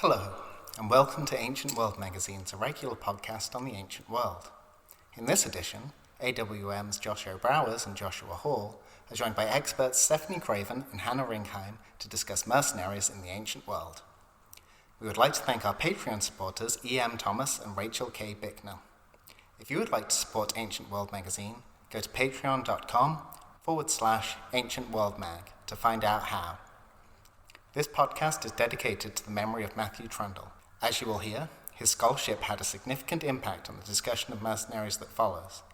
Hello, and welcome to Ancient World Magazine's irregular podcast on the ancient world. In this edition, AWM's Josho Brouwers and Joshua Hall are joined by experts Stephanie Craven and Hannah Ringheim to discuss mercenaries in the ancient world. We would like to thank our Patreon supporters E.M. Thomas and Rachel K. Bicknell. If you would like to support Ancient World Magazine, go to patreon.com/ancientworldmag to find out how. This podcast is dedicated to the memory of Matthew Trundle. As you will hear, his scholarship had a significant impact on the discussion of mercenaries that follows.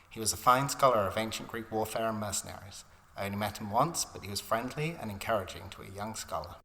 He was a fine scholar of ancient Greek warfare and mercenaries. I only met him once, but he was friendly and encouraging to a young scholar.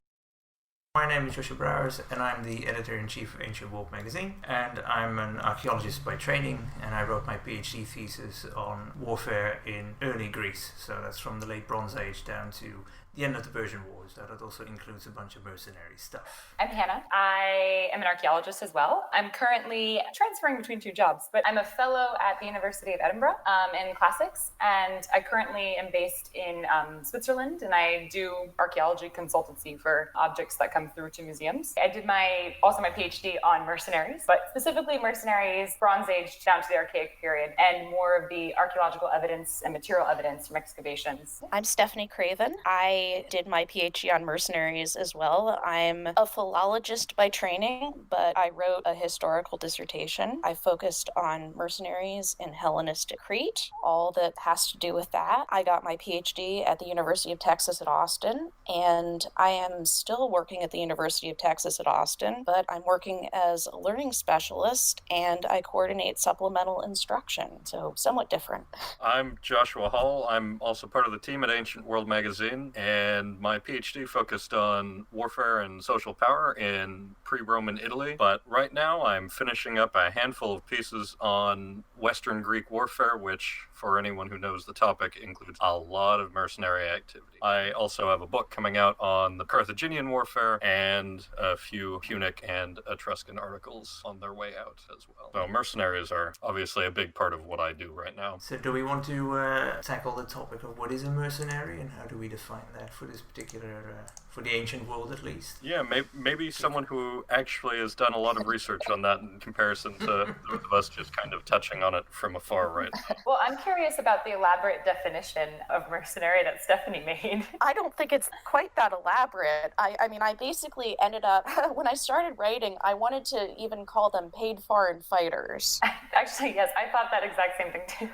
My name is Josho Brouwers, and I'm the editor-in-chief of Ancient World Magazine, and I'm an archaeologist by training, and I wrote my PhD thesis on warfare in early Greece, so that's from the late Bronze Age down to the end of the Persian Wars. That also includes a bunch of mercenary stuff. I'm Hannah. I am an archaeologist as well. I'm currently transferring between two jobs, but I'm a fellow at the University of Edinburgh in classics, and I currently am based in Switzerland, and I do archaeology consultancy for objects that come through to museums. I did my PhD on mercenaries, but specifically mercenaries Bronze Age down to the Archaic period, and more of the archaeological evidence and material evidence from excavations. I'm Stephanie Craven. I did my PhD on mercenaries as well. I'm a philologist by training, but I wrote a historical dissertation. I focused on mercenaries in Hellenistic Crete, all that has to do with that. I got my PhD at the University of Texas at Austin, and I am still working at the University of Texas at Austin, but I'm working as a learning specialist, and I coordinate supplemental instruction, so somewhat different. I'm Joshua Hall. I'm also part of the team at Ancient World Magazine, and my PhD focused on warfare and social power in pre-Roman Italy. But right now I'm finishing up a handful of pieces on Western Greek warfare, which, for anyone who knows the topic, includes a lot of mercenary activity. I also have a book coming out on the Carthaginian warfare and a few Punic and Etruscan articles on their way out as well. So mercenaries are obviously a big part of what I do right now. So do we want to tackle the topic of what is a mercenary and how do we define that for this particular, for the ancient world at least? Yeah, maybe someone who actually has done a lot of research on that in comparison to both of us just kind of touching on it from afar right now. Well, I'm curious about the elaborate definition of mercenary that Stephanie made. I don't think it's quite that elaborate. I mean, I basically ended up, when I started writing, I wanted to even call them paid foreign fighters. Actually, yes, I thought that exact same thing too.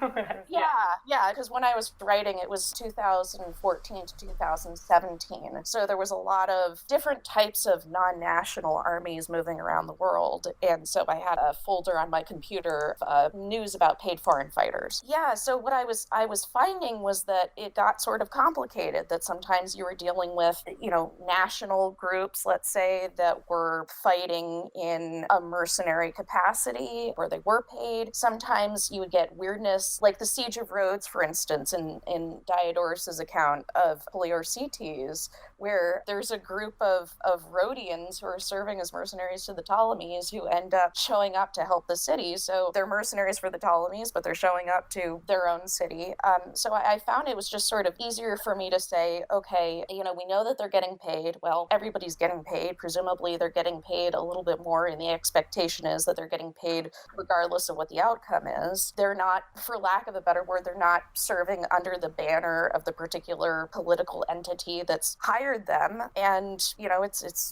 Yeah, because when I was writing, it was 2014 to 2017. So there was a lot of different types of non-national armies moving around the world. And so I had a folder on my computer of news about paid foreign fighters. Yeah, so what I was finding was that it got sort of complicated, that sometimes you were dealing with, national groups, let's say, that were fighting in a mercenary capacity where they were paid. Sometimes you would get weirdness, like the Siege of Rhodes, for instance, in Diodorus's account of Poliorcetes, where there's a group of Rhodians who are serving as mercenaries to the Ptolemies who end up showing up to help the city. So they're mercenaries for the Ptolemies, but they're showing up to their own city. So I found it was just sort of easier for me to say, okay, we know that they're getting paid. Well, everybody's getting paid. Presumably they're getting paid a little bit more, and the expectation is that they're getting paid regardless of what the outcome is. They're not, for lack of a better word, they're not serving under the banner of the particular political entity that's hired them. And,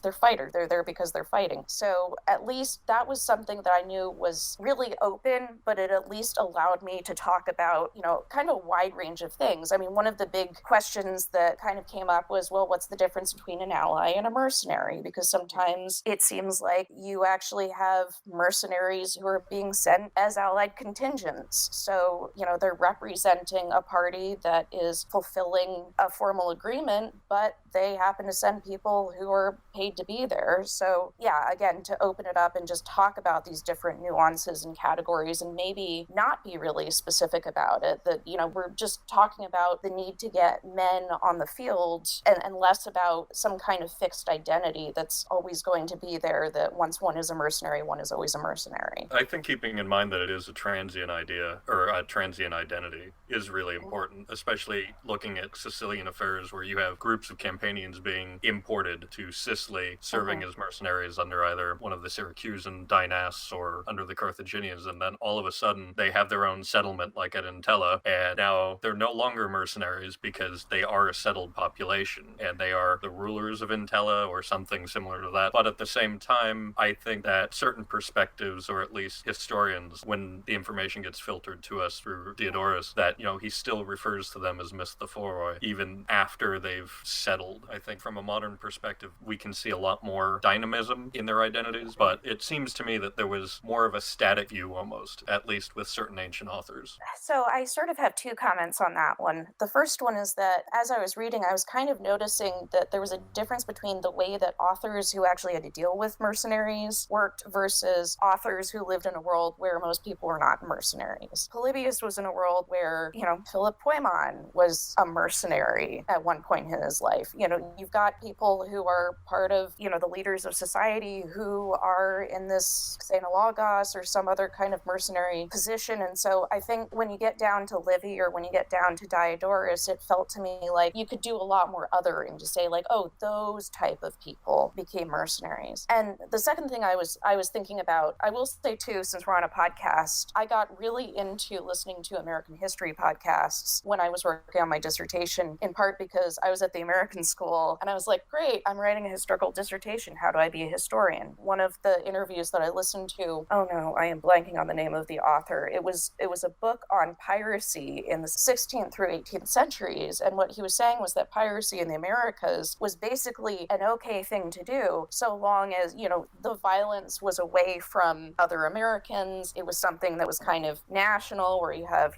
they're fighters. They're there because they're fighting. So at least that was something that I knew was really open, but it at least allowed me to talk about, kind of a wide range of things. I mean, one of the big questions that kind of came up was, well, what's the difference between an ally and a mercenary? Because sometimes it seems like you actually have mercenaries who are being sent as allied contingents. So, they're representing a party that is fulfilling a formal agreement, but they happen to send people who are paid to be there. So yeah, again, to open it up and just talk about these different nuances and categories and maybe not be really specific about it, that, we're just talking about the need to get men on the field and less about some kind of fixed identity that's always going to be there, that once one is a mercenary, one is always a mercenary. I think keeping in mind that it is a transient idea or a transient identity is really important, especially looking at Sicilian affairs where where you have groups of Campanians being imported to Sicily, serving as mercenaries under either one of the Syracusan dynasts or under the Carthaginians, and then all of a sudden they have their own settlement like at Entella, and now they're no longer mercenaries because they are a settled population, and they are the rulers of Entella or something similar to that. But at the same time, I think that certain perspectives, or at least historians, when the information gets filtered to us through Diodorus, that, he still refers to them as Misthophoroi, even after they've settled. I think from a modern perspective, we can see a lot more dynamism in their identities, but it seems to me that there was more of a static view almost, at least with certain ancient authors. So I sort of have two comments on that one. The first one is that as I was reading, I was kind of noticing that there was a difference between the way that authors who actually had to deal with mercenaries worked versus authors who lived in a world where most people were not mercenaries. Polybis was in a world where, Philip Poemon was a mercenary at one point in his life. You've got people who are part of, the leaders of society who are in this xenologos or some other kind of mercenary position. And so I think when you get down to Livy or when you get down to Diodorus, it felt to me like you could do a lot more othering to say like, oh, those type of people became mercenaries. And the second thing I was thinking about, I will say too, since we're on a podcast, I got really into listening to American history podcasts when I was working on my dissertation, in part because I was at the American school and I was like, great, I'm writing a historical dissertation. How do I be a historian? One of the interviews that I listened to, oh no, I am blanking on the name of the author. It was a book on piracy in the 16th through 18th centuries. And what he was saying was that piracy in the Americas was basically an okay thing to do, so long as, the violence was away from other Americans. It was something that was kind of national, where you have,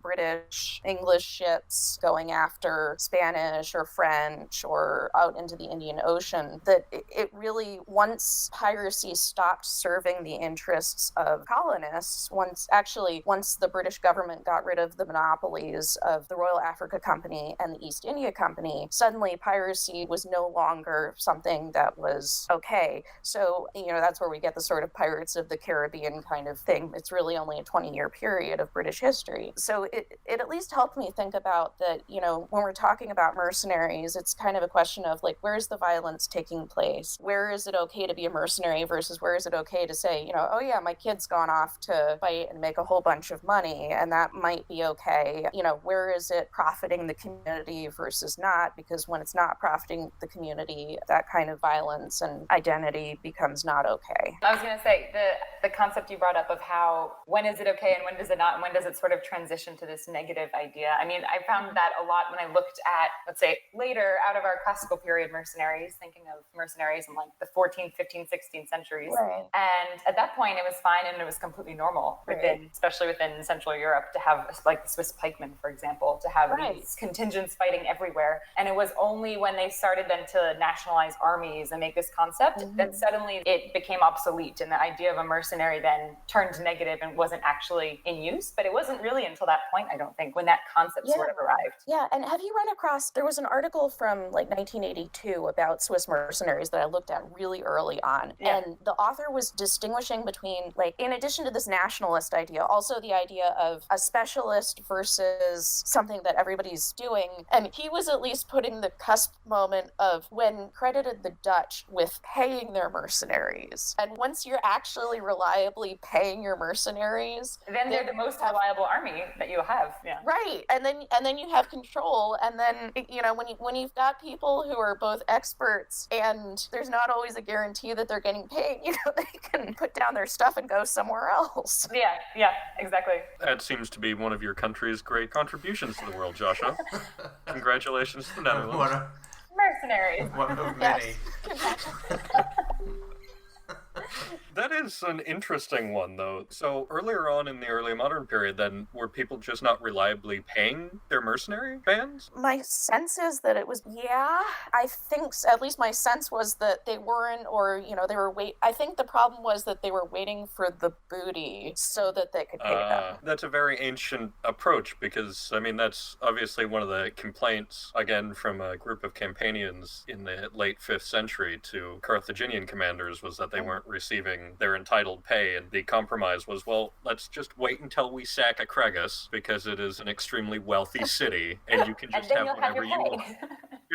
British, English ships going after Spanish or French or out into the Indian Ocean. That it really, once piracy stopped serving the interests of colonists, once the British government got rid of the monopolies of the Royal Africa Company and the East India Company, suddenly piracy was no longer something that was okay. So, that's where we get the sort of Pirates of the Caribbean kind of thing. It's really only a 20-year period of British history. So it at least helped me think about that, when we're talking about mercenaries, it's kind of a question of like, where's the violence taking place? Where is it okay to be a mercenary versus where is it okay to say, oh yeah, my kid's gone off to fight and make a whole bunch of money, and that might be okay. Where is it profiting the community versus not? Because when it's not profiting the community, that kind of violence and identity becomes not okay. I was going to say, the concept you brought up of how, when is it okay and when does it not, and when does it sort of transition to this negative idea? I mean, I found that a lot when I looked at, let's say, later out of our classical period mercenaries, thinking of mercenaries in like the 14th, 15th, 16th centuries. Right. And at that point, it was fine and it was completely normal especially within Central Europe, to have like the Swiss pikemen, for example, to have these contingents fighting everywhere. And it was only when they started then to nationalize armies and make this concept that suddenly it became obsolete, and the idea of a mercenary then turned negative and wasn't actually in use. But it wasn't really until that point, I don't think, when that concept sort of arrived. Yeah, and have you run across, there was an article from like 1982 about Swiss mercenaries that I looked at really early on. Yeah. And the author was distinguishing between, like, in addition to this nationalist idea, also the idea of a specialist versus something that everybody's doing. And he was at least putting the cusp moment of when credited the Dutch with paying their mercenaries. And once you're actually reliably paying your mercenaries, then they're the most reliable army that you have. Yeah. Right. And then you have control. And then, when you've got people who are both experts and there's not always a guarantee that they're getting paid, they can put down their stuff and go somewhere else. Yeah, exactly. That seems to be one of your country's great contributions to the world, Joshua. Congratulations to the Netherlands. Mercenaries. One of many. That is an interesting one, though. So earlier on in the early modern period, then, were people just not reliably paying their mercenary bands? My sense is that it was, I think, at least my sense was that they weren't, or, they were I think the problem was that they were waiting for the booty so that they could pay them. That's a very ancient approach, because, that's obviously one of the complaints, again, from a group of Campanians in the late 5th century to Carthaginian commanders, was that they weren't receiving their entitled pay, and the compromise was, well, let's just wait until we sack Acregus, because it is an extremely wealthy city, and you can just have whatever you want.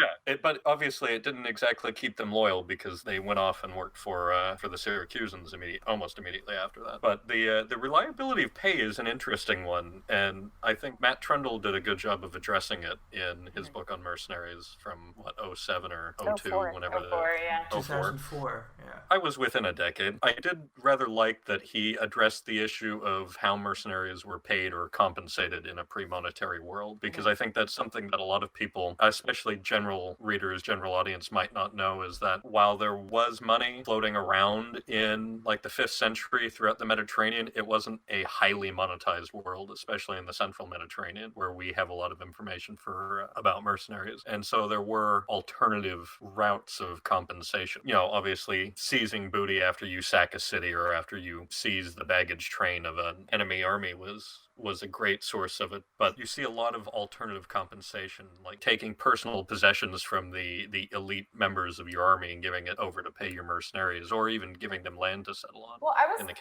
Yeah, but obviously it didn't exactly keep them loyal because they went off and worked for the Syracusans almost immediately after that. But the reliability of pay is an interesting one, and I think Matt Trundle did a good job of addressing it in his book on mercenaries from '07 or '02, whenever oh 04, yeah. 2004, yeah. I was within a decade. I did rather like that he addressed the issue of how mercenaries were paid or compensated in a pre-monetary world, because I think that's something that a lot of people, especially general readers, general audience, might not know, is that while there was money floating around in like the 5th century throughout the Mediterranean, it wasn't a highly monetized world, especially in the central Mediterranean, where we have a lot of information about mercenaries. And so there were alternative routes of compensation. You know, obviously seizing booty after you sack a city or after you seize the baggage train of an enemy army was a great source of it, but you see a lot of alternative compensation, like taking personal possessions from the elite members of your army and giving it over to pay your mercenaries, or even giving them land to settle on. Well, I was going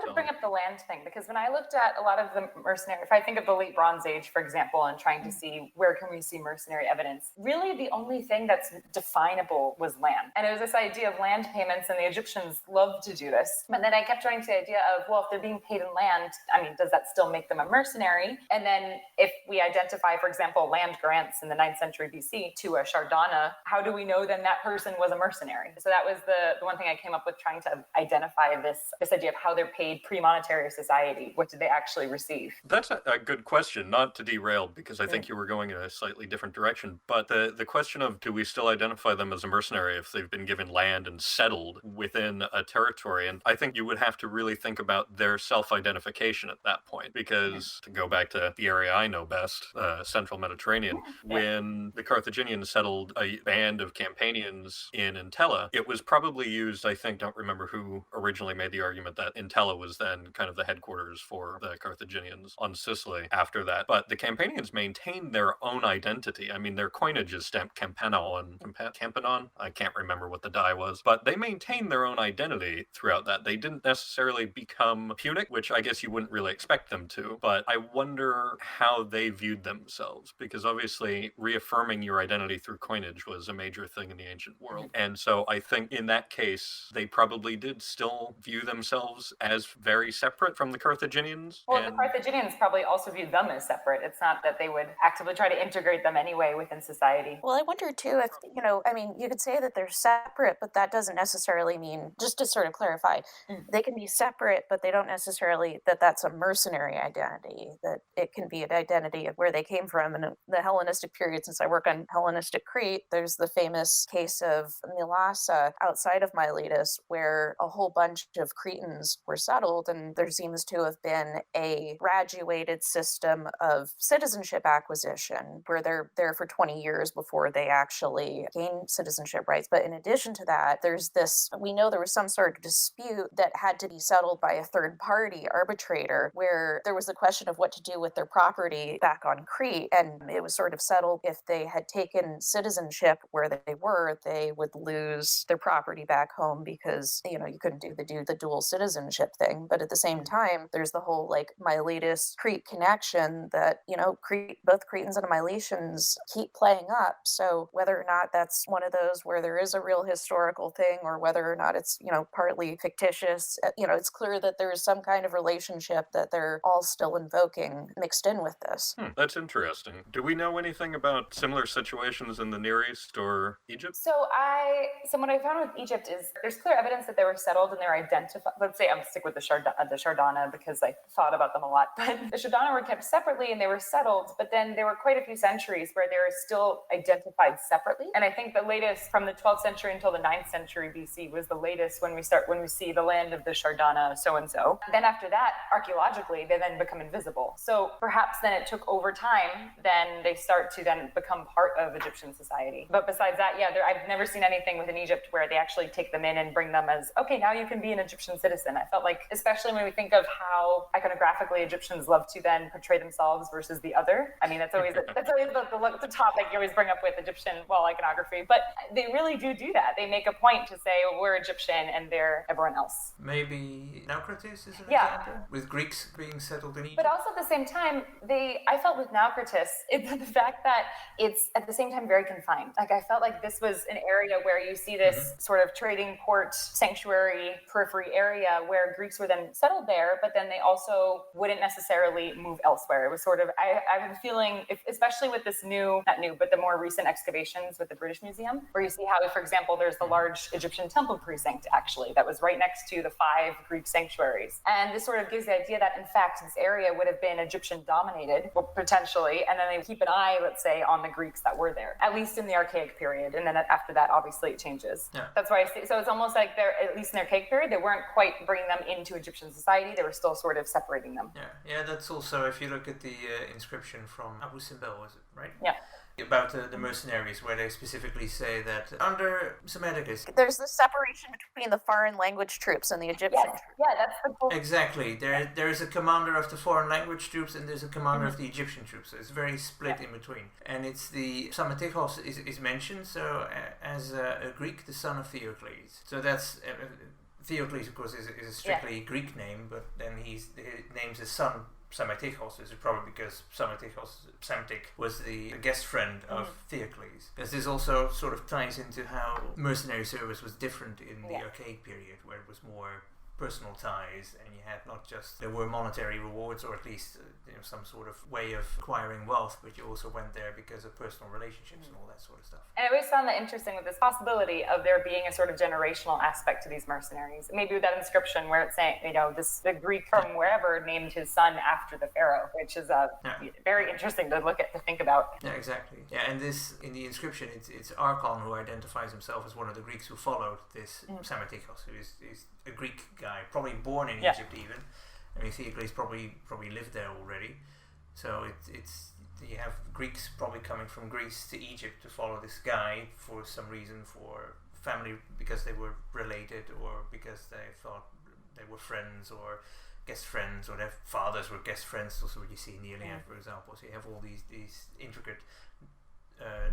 to bring up the land thing, because when I looked at a lot of the mercenary, if I think of the late Bronze Age, for example, and trying to see where can we see mercenary evidence, really the only thing that's definable was land. And it was this idea of land payments, and the Egyptians loved to do this. And then I kept trying to the idea of, well, if they're being paid in land, I mean, does that still make them a mercenary? And then if we identify, for example, land grants in the 9th century BC to a Shardana, how do we know then that person was a mercenary? So that was the one thing I came up with, trying to identify this idea of how they're paid pre-monetary society. What did they actually receive? That's a good question, not to derail, because I think you were going in a slightly different direction. But the question of, do we still identify them as a mercenary if they've been given land and settled within a territory? And I think you would have to really think about their self-identification at that point, because to go back to the area I know best, central Mediterranean, when the Carthaginians settled a band of Campanians in Entella, it was probably used, I think, don't remember who originally made the argument that Entella was then kind of the headquarters for the Carthaginians on Sicily after that. But the Campanians maintained their own identity. I mean, their coinage is stamped Campanon. I can't remember what the die was, but they maintained their own identity throughout that. They didn't necessarily become Punic, which I guess you wouldn't really expect them to, but I wonder how they viewed themselves, because obviously reaffirming your identity through coinage was a major thing in the ancient world. And so I think in that case, they probably did still view themselves as very separate from the Carthaginians. Well, the Carthaginians probably also viewed them as separate. It's not that they would actively try to integrate them anyway within society. Well, I wonder too if, I mean, you could say that they're separate, but that doesn't necessarily mean, just to sort of clarify, they can be separate, but they don't necessarily, that's a mercenary identity, that it can be an identity of where they came from. And in the Hellenistic period, since I work on Hellenistic Crete, there's the famous case of Mylassa outside of Miletus, where a whole bunch of Cretans were settled, and there seems to have been a graduated system of citizenship acquisition, where they're there for 20 years before they actually gain citizenship rights. But in addition to that, we know there was some sort of dispute that had to be settled by a third party arbitrator, where there was the question of what to do with their property back on Crete, and it was sort of settled if they had taken citizenship where they were, they would lose their property back home, because you couldn't do the dual citizenship thing. But at the same time, there's the whole like Miletus Crete connection that both Cretans and Miletians keep playing up. So whether or not that's one of those where there is a real historical thing, or whether or not it's partly fictitious, it's clear that there is some kind of relationship that they're all still invoking mixed in with this. That's interesting. Do we know anything about similar situations in the Near East or Egypt? So what I found with Egypt is there's clear evidence that they were settled and they're identified. Let's say I'm stick with the Shardana because I thought about them a lot. But the Shardana were kept separately and they were settled, but then there were quite a few centuries where they were still identified separately. And I think the latest from the 12th century until the 9th century BC was the latest when we see the land of the Shardana so-and-so. Then after that, archaeologically, they then become invisible. So perhaps then it took over time, then they start to then become part of Egyptian society. But besides that, I've never seen anything within Egypt where they actually take them in and bring them as, okay, now you can be an Egyptian citizen. I felt like, especially when we think of how iconographically Egyptians love to then portray themselves versus the other. I mean, that's always the topic you always bring up with Egyptian iconography. But they really do that. They make a point to say, well, we're Egyptian and they're everyone else. Maybe Naucratis is an example, with Greeks being settled in Egypt. But also at the same time, I felt with Naucratis, it's the fact that it's at the same time very confined. Like I felt like this was an area where you see this sort of trading port, sanctuary, periphery area where Greeks were then settled there, but then they also wouldn't necessarily move elsewhere. It was sort of, I have a feeling, especially with this not new, but the more recent excavations with the British Museum, where you see how, for example, there's the large Egyptian temple precinct actually that was right next to the 5 Greek sanctuaries. And this sort of gives the idea that in fact this area would have been Egyptian dominated, potentially, and then they would keep an eye, let's say, on the Greeks that were there, at least in the Archaic period. And then after that, obviously it changes. Yeah. That's why I see. So it's almost like they're, at least in the Archaic period, they weren't quite bringing them into Egyptian society. They were still sort of separating them. Yeah, that's also, if you look at the inscription from Abu Simbel, was it, right? Yeah. About the mercenaries, where they specifically say that under Psammetichus, there's the separation between the foreign language troops and the Egyptian troops. Yeah, that's the whole... Exactly. There is a commander of the foreign language troops and there's a commander of the Egyptian troops. So it's very split in between. And it's the Psammetichos is mentioned, so as a Greek, the son of Theocles. So that's Theocles, of course, is a strictly Greek name, but then he names his son Psammetichos. This is probably because Psamtik was the guest friend of Theocles. Because this also sort of ties into how mercenary service was different in the Archaic period, where it was more personal ties, and you had not just, there were monetary rewards, or at least some sort of way of acquiring wealth, but you also went there because of personal relationships and all that sort of stuff. And I always found that interesting with this possibility of there being a sort of generational aspect to these mercenaries. Maybe with that inscription where it's saying, the Greek from wherever named his son after the pharaoh, which is very interesting to think about. Yeah, exactly. Yeah, and this, in the inscription, it's Archon who identifies himself as one of the Greeks who followed this Psammetichos, who is a Greek guy, probably born in Egypt even. I mean, Theocles probably lived there already. So it's you have Greeks probably coming from Greece to Egypt to follow this guy for some reason, for family, because they were related, or because they thought they were friends, or guest friends, or their fathers were guest friends. Also, what you see in the Iliad, for example. So you have all these intricate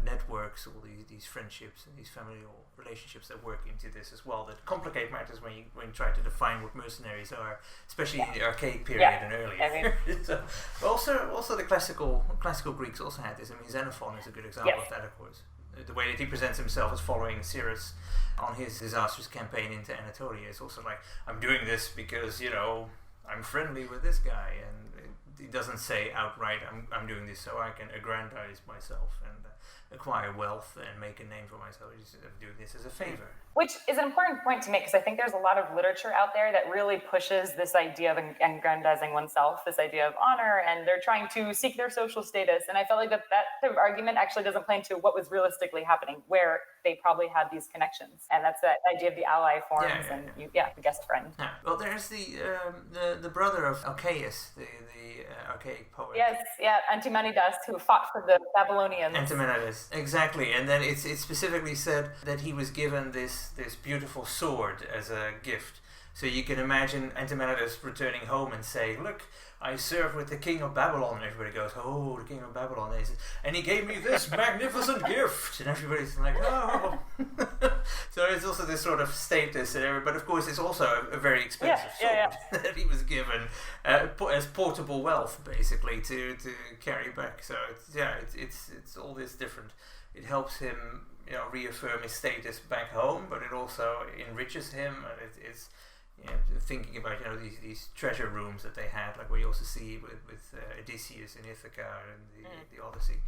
networks, all these friendships and these familial relationships that work into this as well, that complicate matters when you try to define what mercenaries are, especially in the Archaic period and earlier. I mean, so, also the classical Greeks also had this. I mean, Xenophon is a good example of that, of course. The way that he presents himself as following Cyrus on his disastrous campaign into Anatolia is also like, I'm doing this because I'm friendly with this guy, and he doesn't say outright, I'm doing this so I can aggrandize myself and acquire wealth and make a name for myself. I'm doing this as a favor. Which is an important point to make, because I think there's a lot of literature out there that really pushes this idea of aggrandizing oneself, this idea of honor, and they're trying to seek their social status. And I felt like that type of argument actually doesn't play into what was realistically happening, where they probably had these connections. And that's the idea of the ally forms the guest friend. Yeah. Well, there's the brother of Alcaeus, the archaic poet. Yes, Antimenidas, who fought for the Babylonians. Antimenidas, exactly. And then it's specifically said that he was given this beautiful sword as a gift. So you can imagine Antimenidas returning home and saying, look, I served with the king of Babylon. And everybody goes, oh, the king of Babylon. And he gave me this magnificent gift. And everybody's like, oh. So it's also this sort of status. But of course, it's also a very expensive sword that he was given as portable wealth, basically, to carry back. So it's all this different. It helps him reaffirm his status back home, but it also enriches him, and it's thinking about these treasure rooms that they had, like we also see with Odysseus in Ithaca and the Odyssey.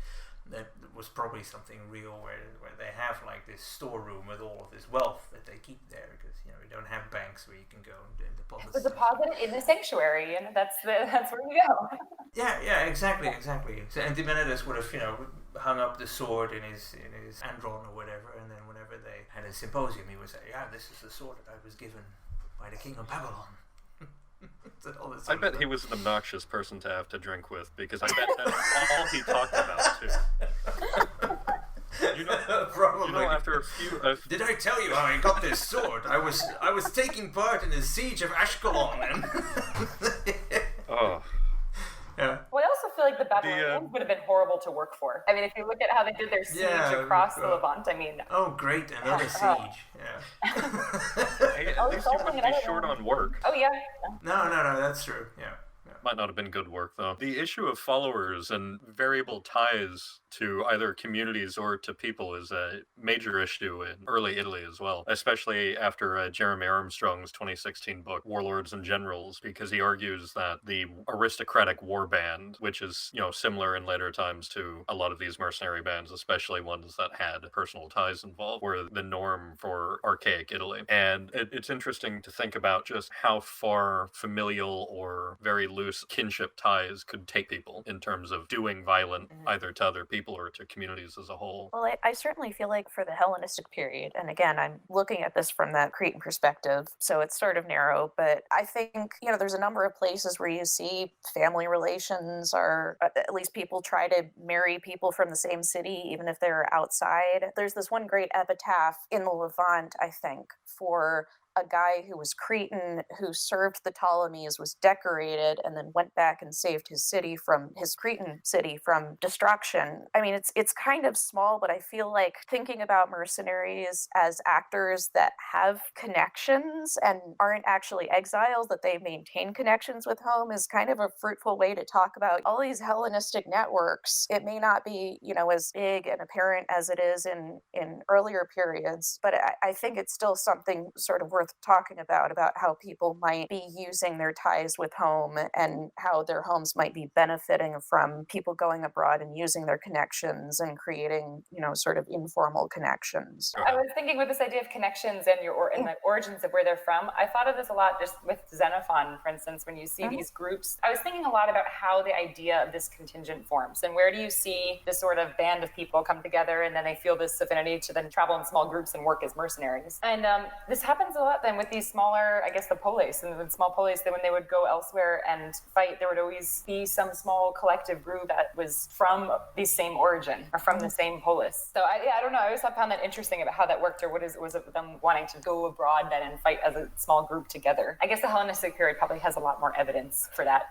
That was probably something real, where they have like this storeroom with all of this wealth that they keep there, because we don't have banks where you can go and deposit. But deposit it in the sanctuary, and that's where you go. Yeah, exactly. So Antimenidas would have hung up the sword in his andron or whatever, and then whenever they had a symposium, he would say, this is the sword that I was given by the king of Babylon. I bet he was an obnoxious person to have to drink with, because I bet that's all he talked about too. Probably. After a few. Did I tell you how I got this sword? I was taking part in the siege of Ashkelon, and oh. Yeah. Well, I also feel like the Babylonians would have been horrible to work for. I mean, if you look at how they did their siege across the Levant, I mean... Oh, great, another siege. At least you wouldn't be short on work. Oh, yeah. No, that's true. Yeah. Might not have been good work, though. The issue of followers and variable ties to either communities or to people is a major issue in early Italy as well, especially after Jeremy Armstrong's 2016 book, Warlords and Generals, because he argues that the aristocratic war band, which is, similar in later times to a lot of these mercenary bands, especially ones that had personal ties involved, were the norm for archaic Italy. And it's interesting to think about just how far familial or very loose kinship ties could take people in terms of doing violent either to other people or to communities as a whole. Well, I certainly feel like for the Hellenistic period, and again, I'm looking at this from that Cretan perspective, so it's sort of narrow, but I think, there's a number of places where you see family relations are, at least people try to marry people from the same city, even if they're outside. There's this one great epitaph in the Levant, I think, for a guy who was Cretan, who served the Ptolemies, was decorated, and then went back and saved his Cretan city from destruction. I mean, it's kind of small, but I feel like thinking about mercenaries as actors that have connections and aren't actually exiles, that they maintain connections with home, is kind of a fruitful way to talk about all these Hellenistic networks. It may not be, as big and apparent as it is in earlier periods, but I think it's still something sort of worth talking about how people might be using their ties with home and how their homes might be benefiting from people going abroad and using their connections and creating, sort of informal connections. I was thinking with this idea of connections and the origins of where they're from, I thought of this a lot just with Xenophon, for instance, when you see these groups. I was thinking a lot about how the idea of this contingent forms, and where do you see this sort of band of people come together and then they feel this affinity to then travel in small groups and work as mercenaries. And this happens a lot then with these smaller, I guess, the polis, and the small polis, that when they would go elsewhere and fight, there would always be some small collective group that was from the same origin or from the same polis. So I don't know, I always found that interesting about how that worked, or was it them wanting to go abroad then and fight as a small group together? I guess the Hellenistic period probably has a lot more evidence for that.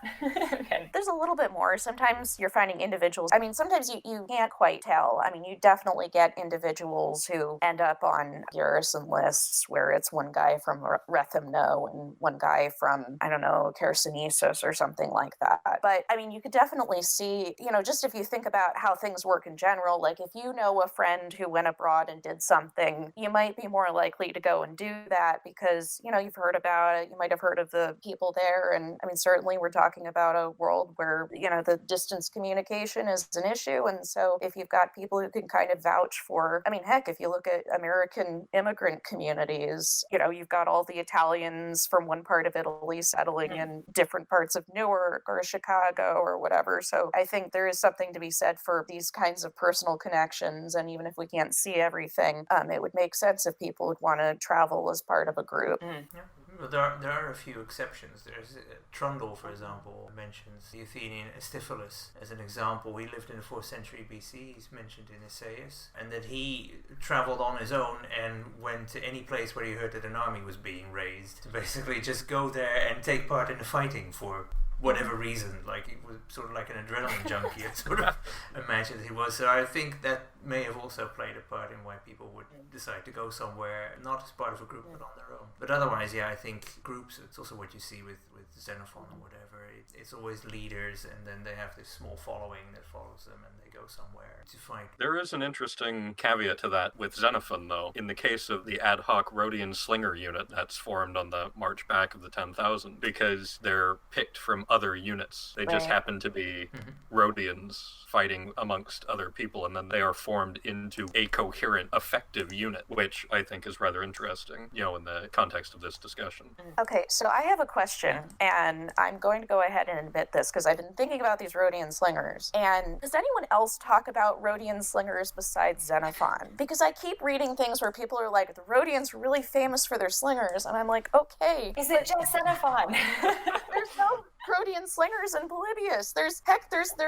There's a little bit more. Sometimes you're finding individuals. I mean, sometimes you can't quite tell. I mean, you definitely get individuals who end up on garrison lists where it's one guy from Rethymno and one guy from, I don't know, Chersonesus or something like that. But I mean, you could definitely see, just if you think about how things work in general, like if you know a friend who went abroad and did something, you might be more likely to go and do that because, you've heard about it, you might have heard of the people there. And I mean, certainly we're talking about a world where, the distance communication is an issue. And so if you've got people who can kind of vouch for, I mean, heck, if you look at American immigrant communities, you've got all the Italians from one part of Italy settling in different parts of Newark or Chicago or whatever. So I think there is something to be said for these kinds of personal connections. And even if we can't see everything, it would make sense if people would want to travel as part of a group. Yeah. Well, there are a few exceptions. There's Trundle, for example, mentions the Athenian Astyphilus as an example. He lived in the 4th century BC. He's mentioned in Essayus, and that he traveled on his own and went to any place where he heard that an army was being raised to basically just go there and take part in the fighting for whatever reason. Like, he was sort of like an adrenaline junkie, I sort of imagined he was. So I think that may have also played a part in why people would decide to go somewhere, not as part of a group, but on their own. But otherwise, I think groups, it's also what you see with Xenophon or whatever. It's always leaders, and then they have this small following that follows them, and they go somewhere to fight. There is an interesting caveat to that with Xenophon, though. In the case of the ad hoc Rhodian Slinger unit that's formed on the march back of the 10,000, because they're picked from other units. They just happen to be Rhodians fighting amongst other people, and then they are formed into a coherent, effective unit, which I think is rather interesting, in the context of this discussion. Okay, so I have a question, and I'm going to go ahead and admit this, because I've been thinking about these Rhodian Slingers. And does anyone else talk about Rhodian Slingers besides Xenophon? Because I keep reading things where people are like, the Rhodians were really famous for their slingers, and I'm like, okay. Is it just Xenophon? There's no Rhodian Slingers in Polybis. There's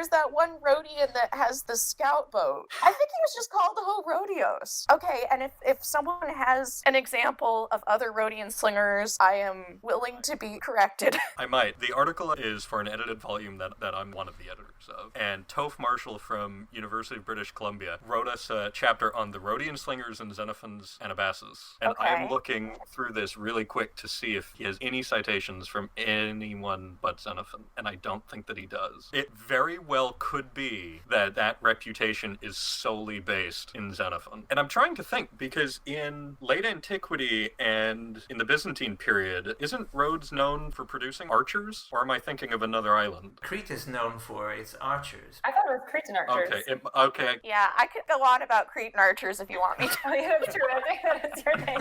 that one Rhodian that has the scout boat. I think he was just called the whole Rhodios. Okay, and if someone has an example of other Rhodian Slingers, I am willing to be corrected. I might. The article is for an edited volume that I'm one of the editors of. And Toph Marshall from University of British Columbia wrote us a chapter on the Rhodian Slingers and Xenophon's Anabasis. And I'm looking through this really quick to see if he has any citations from anyone but Xenophon. Xenophon, and I don't think that he does. It very well could be that that reputation is solely based in Xenophon. And I'm trying to think, because in late antiquity and in the Byzantine period, isn't Rhodes known for producing archers? Or am I thinking of another island? Crete is known for its archers. I thought it was Cretan archers. Okay. Yeah, I could go on about Cretan archers if you want me to. Oh, yeah, that's true. I think that's your thing.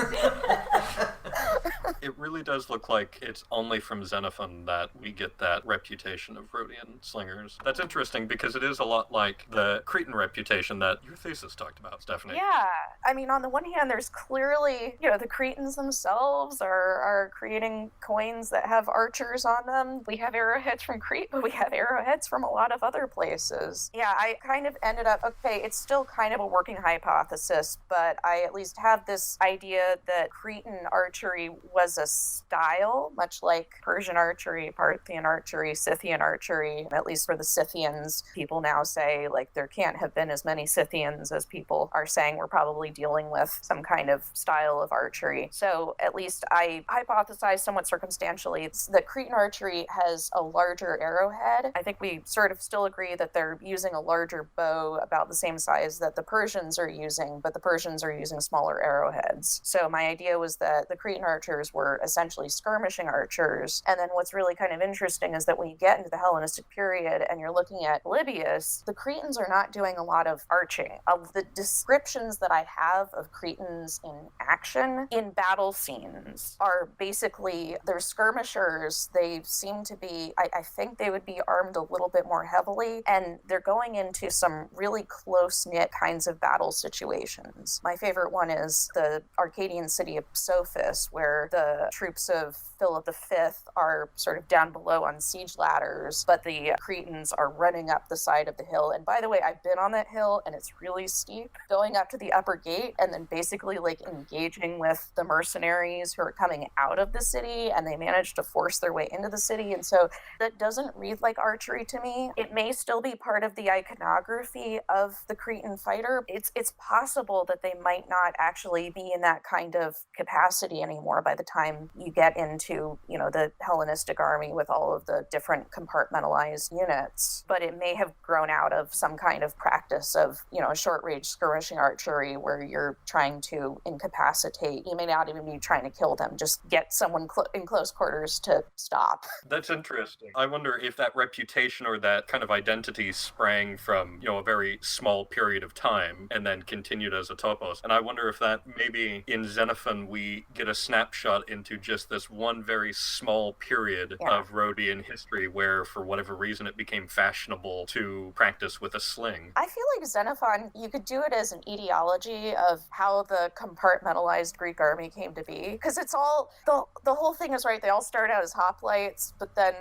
It really does look like it's only from Xenophon that we get that reputation of Rhodian Slingers. That's interesting because it is a lot like the Cretan reputation that your thesis talked about, Stephanie. Yeah, I mean, on the one hand, there's clearly, the Cretans themselves are creating coins that have archers on them. We have arrowheads from Crete, but we have arrowheads from a lot of other places. Yeah, I kind of ended up, it's still kind of a working hypothesis, but I at least have this idea that Cretan archery was a style, much like Persian archery, Parthian archery, Scythian archery. At least for the Scythians, people now say, there can't have been as many Scythians as people are saying. We're probably dealing with some kind of style of archery. So at least I hypothesize somewhat circumstantially that Cretan archery has a larger arrowhead. I think we sort of still agree that they're using a larger bow about the same size that the Persians are using, but the Persians are using smaller arrowheads. So my idea was that the Cretan archers were essentially skirmishing archers. And then what's really kind of interesting is that when you get into the Hellenistic period and you're looking at Polybius, the Cretans are not doing a lot of arching. Of the descriptions that I have of Cretans in action in battle scenes are basically, they're skirmishers. They seem to be, I think they would be armed a little bit more heavily, and they're going into some really close-knit kinds of battle situations. My favorite one is the Arcadian city of Psophis, where the troops of Philip V are sort of down below on siege ladders, but the Cretans are running up the side of the hill. And by the way, I've been on that hill and it's really steep, going up to the upper gate and then basically engaging with the mercenaries who are coming out of the city, and they manage to force their way into the city. And so that doesn't read like archery to me. It may still be part of the iconography of the Cretan fighter. It's possible that they might not actually be in that kind of capacity anymore by the time you get into, the Hellenistic army with all of the different compartmentalized units. But it may have grown out of some kind of practice of, short-range skirmishing archery where you're trying to incapacitate. You may not even be trying to kill them, just get someone in close quarters to stop. That's interesting. I wonder if that reputation or that kind of identity sprang from, a very small period of time and then continued as a topos. And I wonder if that maybe in Xenophon we get a snapshot into just this one very small period of Rhodian history where, for whatever reason, it became fashionable to practice with a sling. I feel like Xenophon, you could do it as an etiology of how the compartmentalized Greek army came to be. Because it's all, the whole thing is right, they all start out as hoplites, but then,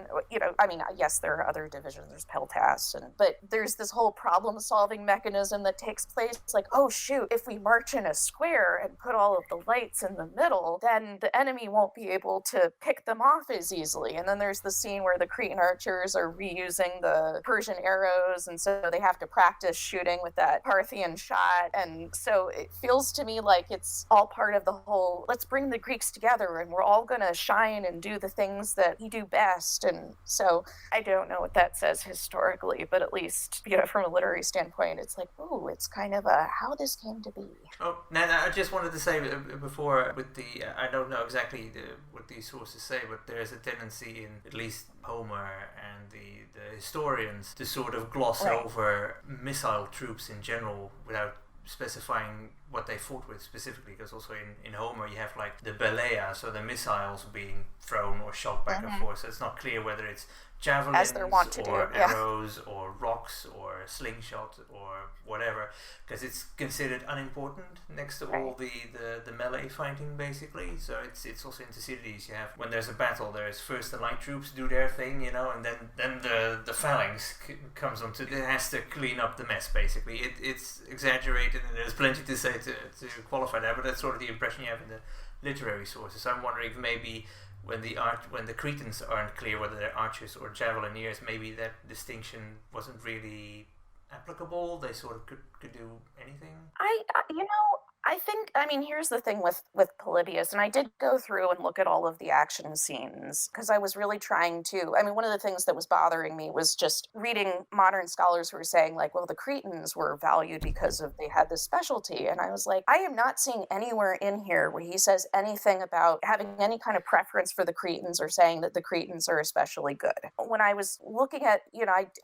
yes, there are other divisions, there's peltasts, but there's this whole problem-solving mechanism that takes place. It's like, oh shoot, if we march in a square and put all of the lights in the middle, then the enemy won't be able to pick them off as easily. And then there's the scene where the Cretan archers are reusing the Persian arrows, and so they have to practice shooting with that Parthian shot. And so it feels to me like it's all part of the whole, let's bring the Greeks together and we're all going to shine and do the things that we do best. And so I don't know what that says historically, but at least, from a literary standpoint, it's like, ooh, it's kind of a how this came to be. Oh, no, I just wanted to say before with the, I don't know exactly what these sources say, but there's a tendency in at least Homer and the historians to sort of gloss over missile troops in general without specifying what they fought with specifically, because also in Homer you have the Belea, so the missiles being thrown or shot back and forth, so it's not clear whether it's javelins or arrows or rocks or slingshot or whatever, because it's considered unimportant next to all the melee fighting basically. So it's also in Thucydides, you have, when there's a battle, there's first the light troops do their thing, and then the phalanx comes on it has to clean up the mess basically. It's exaggerated and there's plenty to say to qualify that, but that's sort of the impression you have in the literary sources. I'm wondering if maybe when the Cretans aren't clear whether they're archers or javelineers, maybe that distinction wasn't really applicable. They sort of could do anything. Here's the thing with Polybis, and I did go through and look at all of the action scenes because I was really trying to. One of the things that was bothering me was just reading modern scholars who were saying, like, well, the Cretans were valued because they had this specialty. And I was like, I am not seeing anywhere in here where he says anything about having any kind of preference for the Cretans or saying that the Cretans are especially good. When I was looking at,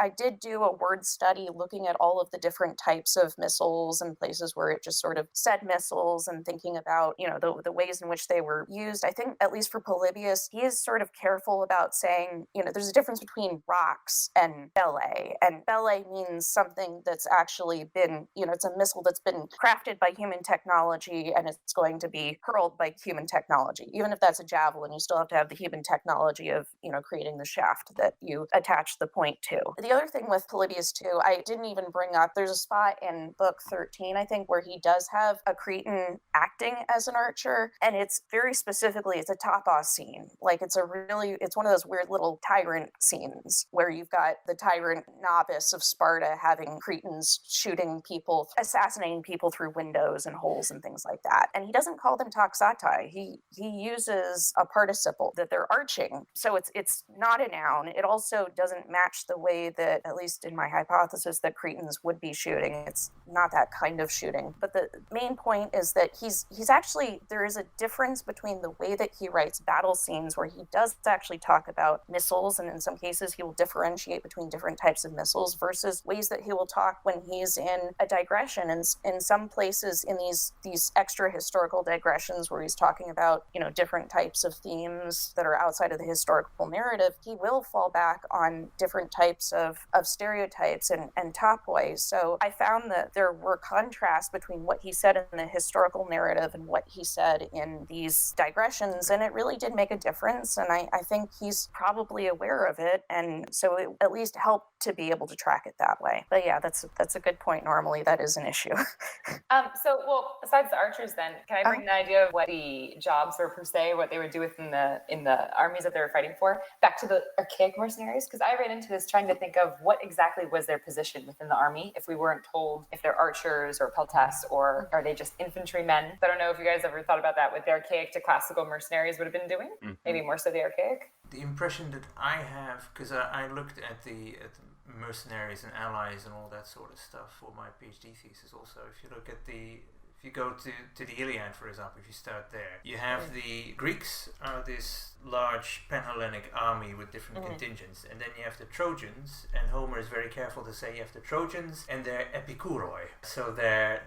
I did do a word study looking at all of the different types of missiles and places where it just sort of said missiles and thinking about, the ways in which they were used. I think, at least for Polybius, he is sort of careful about saying, there's a difference between rocks and belay. And belay means something that's actually been, it's a missile that's been crafted by human technology and it's going to be hurled by human technology. Even if that's a javelin, you still have to have the human technology of, creating the shaft that you attach the point to. The other thing with Polybius, too, I didn't even bring up, there's a spot in book 13, I think, where he does have a Cretan acting as an archer, and it's very specifically, it's a tapas scene. Like, it's one of those weird little tyrant scenes where you've got the tyrant novice of Sparta having Cretans shooting people, assassinating people through windows and holes and things like that. And he doesn't call them toxatai. He uses a participle that they're arching. So it's not a noun. It also doesn't match the way that, at least in my hypothesis, that Cretans would be shooting. It's not that kind of shooting. But the main point is that he's actually, there is a difference between the way that he writes battle scenes, where he does actually talk about missiles, and in some cases he will differentiate between different types of missiles, versus ways that he will talk when he's in a digression. And in some places in these extra historical digressions where he's talking about, different types of themes that are outside of the historical narrative, he will fall back on different types of stereotypes and topoi. So I found that there were contrasts between what he said in the historical narrative and what he said in these digressions, and it really did make a difference, and I think he's probably aware of it, and so it at least helped to be able to track it that way. But yeah, that's a good point. Normally that is an issue. Besides the archers, then, can I bring the idea of what the jobs were per se, what they would do in the armies that they were fighting for, back to the archaic mercenaries? Because I ran into this trying to think of what exactly was their position within the army, if we weren't told if they're archers or peltasts or are they just infantrymen. I don't know if you guys ever thought about that, what the archaic to classical mercenaries would have been doing. Mm-hmm. Maybe more so the archaic. The impression that I have, because I looked at the mercenaries and allies and all that sort of stuff for my PhD thesis also. If you go to the Iliad, for example, if you start there, you have the Greeks are this large Panhellenic army with different contingents, and then you have the Trojans, and Homer is very careful to say you have the Trojans and they're epikuroi. So they're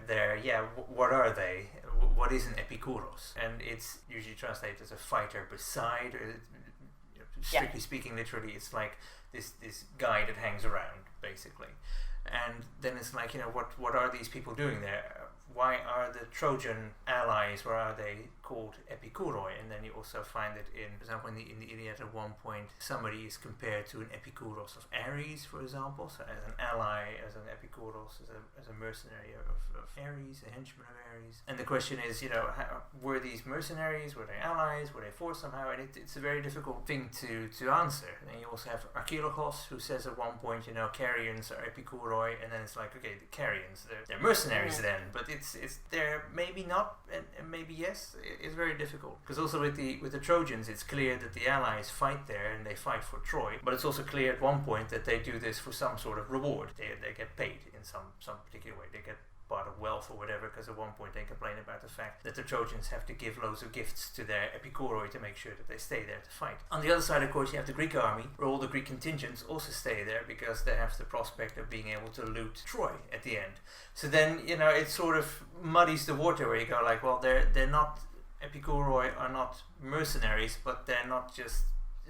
what are they? What is an epikuros? And it's usually translated as a fighter beside. Strictly speaking, literally, it's like this guy that hangs around, basically. And then it's like, what are these people doing there? Why are the Trojan allies, why are they called epikuroi? And then you also find it in, for example, in the Iliad at one point, somebody is compared to an epikuros of Ares, for example. So as an ally, as an epikuros, as a mercenary of Ares, a henchman of Ares. And the question is, were these mercenaries, were they allies, were they forced somehow? And it's a very difficult thing to answer. And you also have Archaeologos, who says at one point, Carians are epikuroi, and then it's like, okay, the Carians, they're mercenaries then, but it's they're maybe not and maybe yes. It's very difficult, because also with the Trojans, it's clear that the allies fight there and they fight for Troy, but it's also clear at one point that they do this for some sort of reward. They get paid in some particular way. They get part of wealth or whatever, because at one point they complain about the fact that the Trojans have to give loads of gifts to their epikuroi to make sure that they stay there to fight. On the other side, of course, you have the Greek army, where all the Greek contingents also stay there because they have the prospect of being able to loot Troy at the end. So then, it sort of muddies the water, where you go like, well, they're not, epikuroi are not mercenaries, but they're not just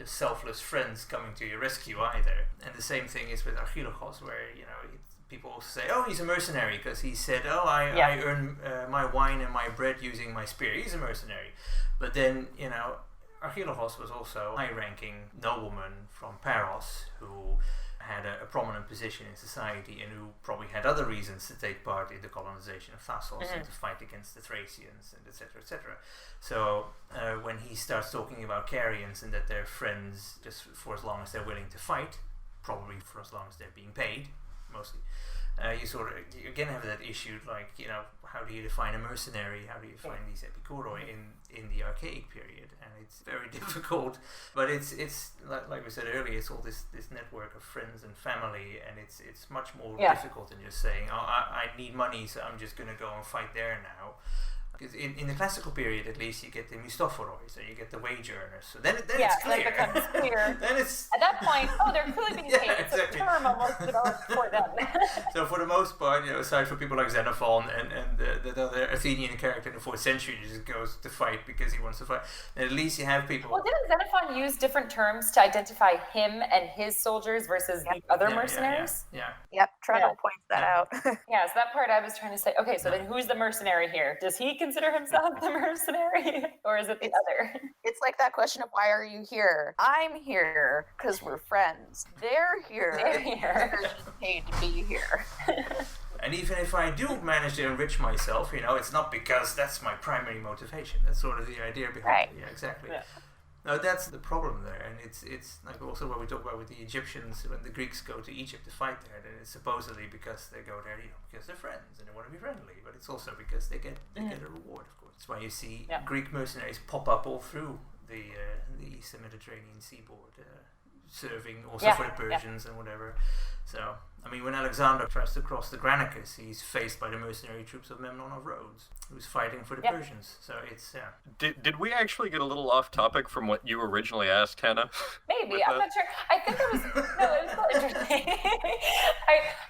selfless friends coming to your rescue either. And the same thing is with Archaeologos, where, people also say, oh, he's a mercenary because he said, oh, I earn my wine and my bread using my spear. He's a mercenary. But then, Archaeologos was also a high-ranking nobleman from Paros who had a prominent position in society and who probably had other reasons to take part in the colonization of Thassos and to fight against the Thracians, and etc., etc. So when he starts talking about Carians and that they're friends just for as long as they're willing to fight, probably for as long as they're being paid, mostly, You again have that issue, like, how do you define a mercenary? How do you define these epicoroi in the archaic period? And it's very difficult. But it's like we said earlier, it's all this network of friends and family, and it's much more difficult than just saying, oh, I need money, so I'm just going to go and fight there now. Because in the classical period, at least, you get the Mustaphoroi, so you get the wage earners. So then it's clear. It becomes clear. Then it's at that point, they're clearly being paid. exactly. It's a term almost developed for them. So for the most part, aside from people like Xenophon and the other Athenian character in the 4th century who just goes to fight because he wants to fight, and at least you have people. Well, didn't Xenophon use different terms to identify him and his soldiers versus the other mercenaries? Yeah. Trundle points that out. Yeah, so that part I was trying to say, okay, so then who's the mercenary here? Does he consider himself the mercenary? Or is it the other? It's like that question of why are you here? I'm here because we're friends. They're here. They're paid to be here. And even if I do manage to enrich myself, it's not because that's my primary motivation. That's sort of the idea behind it. Yeah, exactly. Yeah. No, that's the problem there, and it's like also what we talk about with the Egyptians when the Greeks go to Egypt to fight there. Then it's supposedly because they go there, because they're friends and they want to be friendly, but it's also because they get a reward, of course. That's why you see Greek mercenaries pop up all through the Eastern Mediterranean seaboard, serving also for the Persians and whatever. So, I mean, when Alexander tries to cross the Granicus, he's faced by the mercenary troops of Memnon of Rhodes, who's fighting for the Persians. So it's, Did we actually get a little off topic from what you originally asked, Hannah? Maybe, I'm not sure. I think it was so interesting.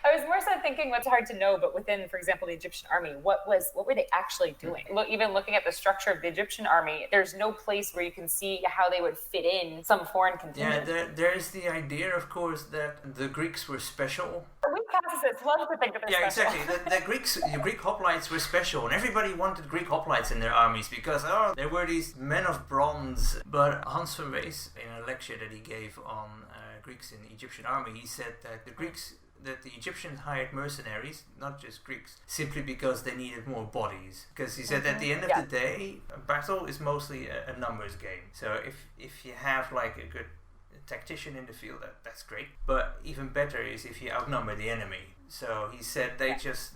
I was more so thinking what's hard to know, but within, for example, the Egyptian army, what were they actually doing? Even looking at the structure of the Egyptian army, there's no place where you can see how they would fit in some foreign contingent. Yeah, there's the idea, of course, that the Greeks were special. We classicists love to think of it. Yeah, exactly. The Greek hoplites were special, and everybody wanted Greek hoplites in their armies because there were these men of bronze. But Hans van Wees, in a lecture that he gave on Greeks in the Egyptian army, he said that the Egyptians hired mercenaries, not just Greeks, simply because they needed more bodies. Because he said at the end of the day, a battle is mostly a numbers game. So if you have like a good tactician in the field, that's great. But even better is if you outnumber the enemy. So he said the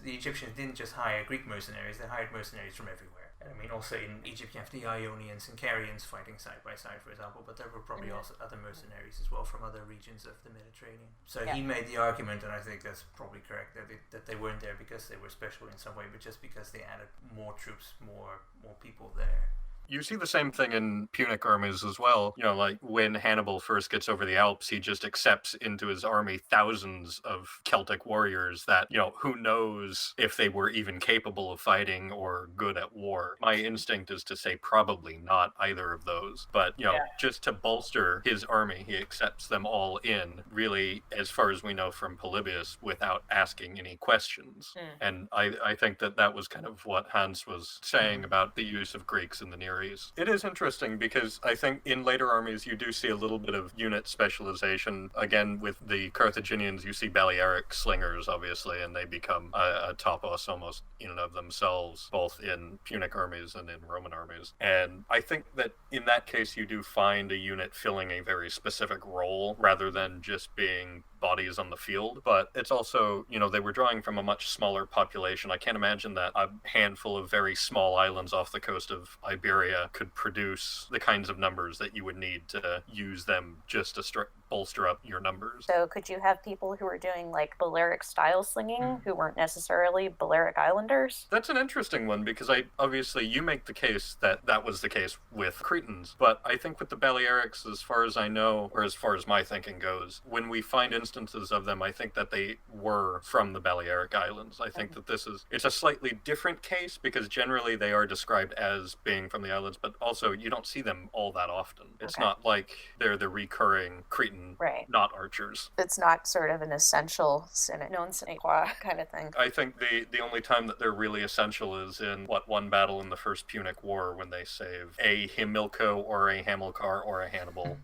Egyptians didn't just hire Greek mercenaries, they hired mercenaries from everywhere. And I mean, also in Egypt you have the Ionians and Carians fighting side by side, for example, but there were probably also other mercenaries as well from other regions of the Mediterranean. So he made the argument, and I think that's probably correct, that they weren't there because they were special in some way, but just because they added more troops, more people there. You see the same thing in Punic armies as well. Like when Hannibal first gets over the Alps, he just accepts into his army thousands of Celtic warriors that, who knows if they were even capable of fighting or good at war. My instinct is to say probably not either of those. But, just to bolster his army, he accepts them all in, really, as far as we know from Polybis, without asking any questions. And I think that was kind of what Hans was saying about the use of Greeks in the Near East. It is interesting because I think in later armies you do see a little bit of unit specialization. Again, with the Carthaginians, you see Balearic Slingers, obviously, and they become a topos almost in and of themselves, both in Punic armies and in Roman armies. And I think that in that case you do find a unit filling a very specific role rather than just being bodies on the field. But it's also, they were drawing from a much smaller population. I can't imagine that a handful of very small islands off the coast of Iberia could produce the kinds of numbers that you would need to use them just to bolster up your numbers. So could you have people who were doing like Balearic style slinging who weren't necessarily Balearic Islanders? That's an interesting one because obviously you make the case that was the case with Cretans, but I think with the Balearics, as far as I know, or as far as my thinking goes, when we find instances of them, I think that they were from the Balearic Islands. I think that it's a slightly different case because generally they are described as being from the islands, but also you don't see them all that often. It's not like they're the recurring Cretan, not archers. It's not sort of an essential non sine qua kind of thing. I think the only time that they're really essential is in one battle in the First Punic War when they save a Himilco or a Hamilcar or a Hannibal.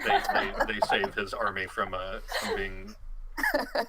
They save his army from being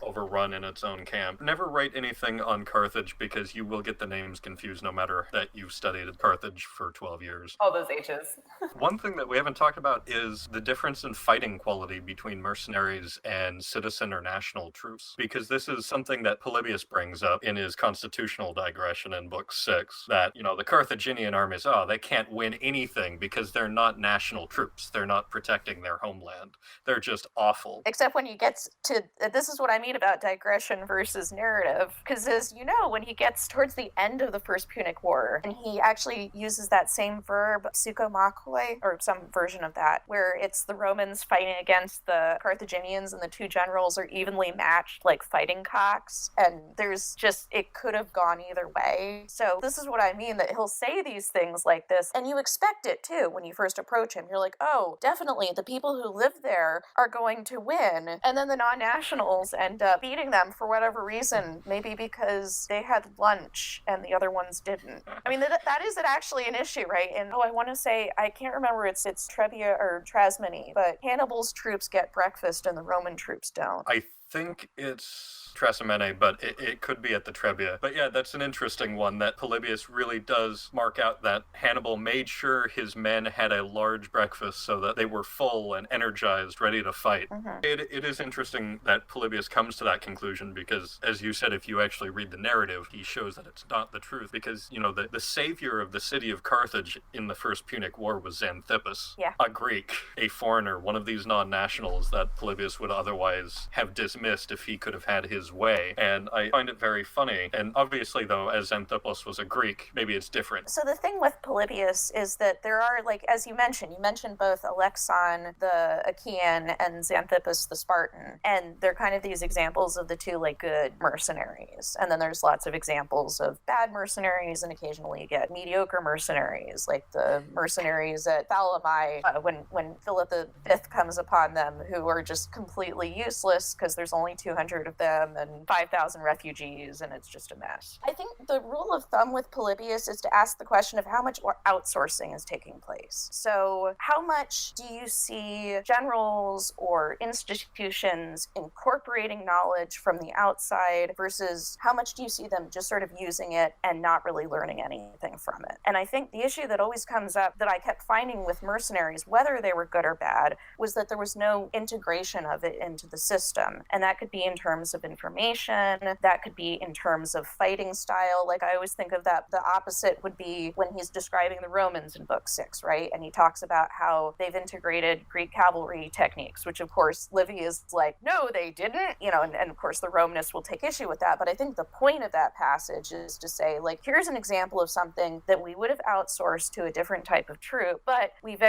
overrun in its own camp. Never write anything on Carthage because you will get the names confused no matter that you've studied Carthage for 12 years. All those H's. One thing that we haven't talked about is the difference in fighting quality between mercenaries and citizen or national troops, because this is something that Polybis brings up in his constitutional digression in Book 6, that, the Carthaginian armies, they can't win anything because they're not national troops. They're not protecting their homeland. They're just awful. Except when he gets to, this is what I mean about digression versus narrative, because as you know, when he gets towards the end of the First Punic War, and he actually uses that same verb, psychomakoi, or some version of that, where it's the Romans fighting against the Carthaginians and the two generals are evenly matched like fighting cocks, and there's just, it could have gone either way. So this is what I mean, that he'll say these things like this, and you expect it too when you first approach him. You're like, oh, definitely the people who live there are going to win, and then the non-nationals end up beating them for whatever reason, maybe because they had lunch and the other ones didn't. I mean, that is actually an issue, right? And I want to say, I can't remember, it's Trebia or Trasmini, but Hannibal's troops get breakfast and the Roman troops don't. I think it's Trasimene, but it could be at the Trebia. But yeah, that's an interesting one, that Polybius really does mark out that Hannibal made sure his men had a large breakfast so that they were full and energized, ready to fight. Mm-hmm. It is interesting that Polybius comes to that conclusion because, as you said, if you actually read the narrative, he shows that it's not the truth, because, the savior of the city of Carthage in the First Punic War was Xanthippus, a Greek, a foreigner, one of these non-nationals that Polybius would otherwise have dismissed if he could have had his way. And I find it very funny. And obviously, though, as Xanthippus was a Greek, maybe it's different. So the thing with Polybius is that there are, like, as you mentioned both Alexon the Achaean and Xanthippus the Spartan, and they're kind of these examples of the two, like, good mercenaries. And then there's lots of examples of bad mercenaries, and occasionally you get mediocre mercenaries, like the mercenaries at Thalami, when Philip V comes upon them, who are just completely useless because there's only 200 of them and 5,000 refugees, and it's just a mess. I think the rule of thumb with Polybius is to ask the question of how much outsourcing is taking place. So how much do you see generals or institutions incorporating knowledge from the outside versus how much do you see them just sort of using it and not really learning anything from it? And I think the issue that always comes up that I kept finding with mercenaries, whether they were good or bad, was that there was no integration of it into the system. And that could be in terms of information, that could be in terms of fighting style. Like, I always think of that, the opposite would be when he's describing the Romans in Book 6, right? And he talks about how they've integrated Greek cavalry techniques, which of course Livy is like, no, they didn't, and of course the Romanists will take issue with that. But I think the point of that passage is to say, like, here's an example of something that we would have outsourced to a different type of troop, but we've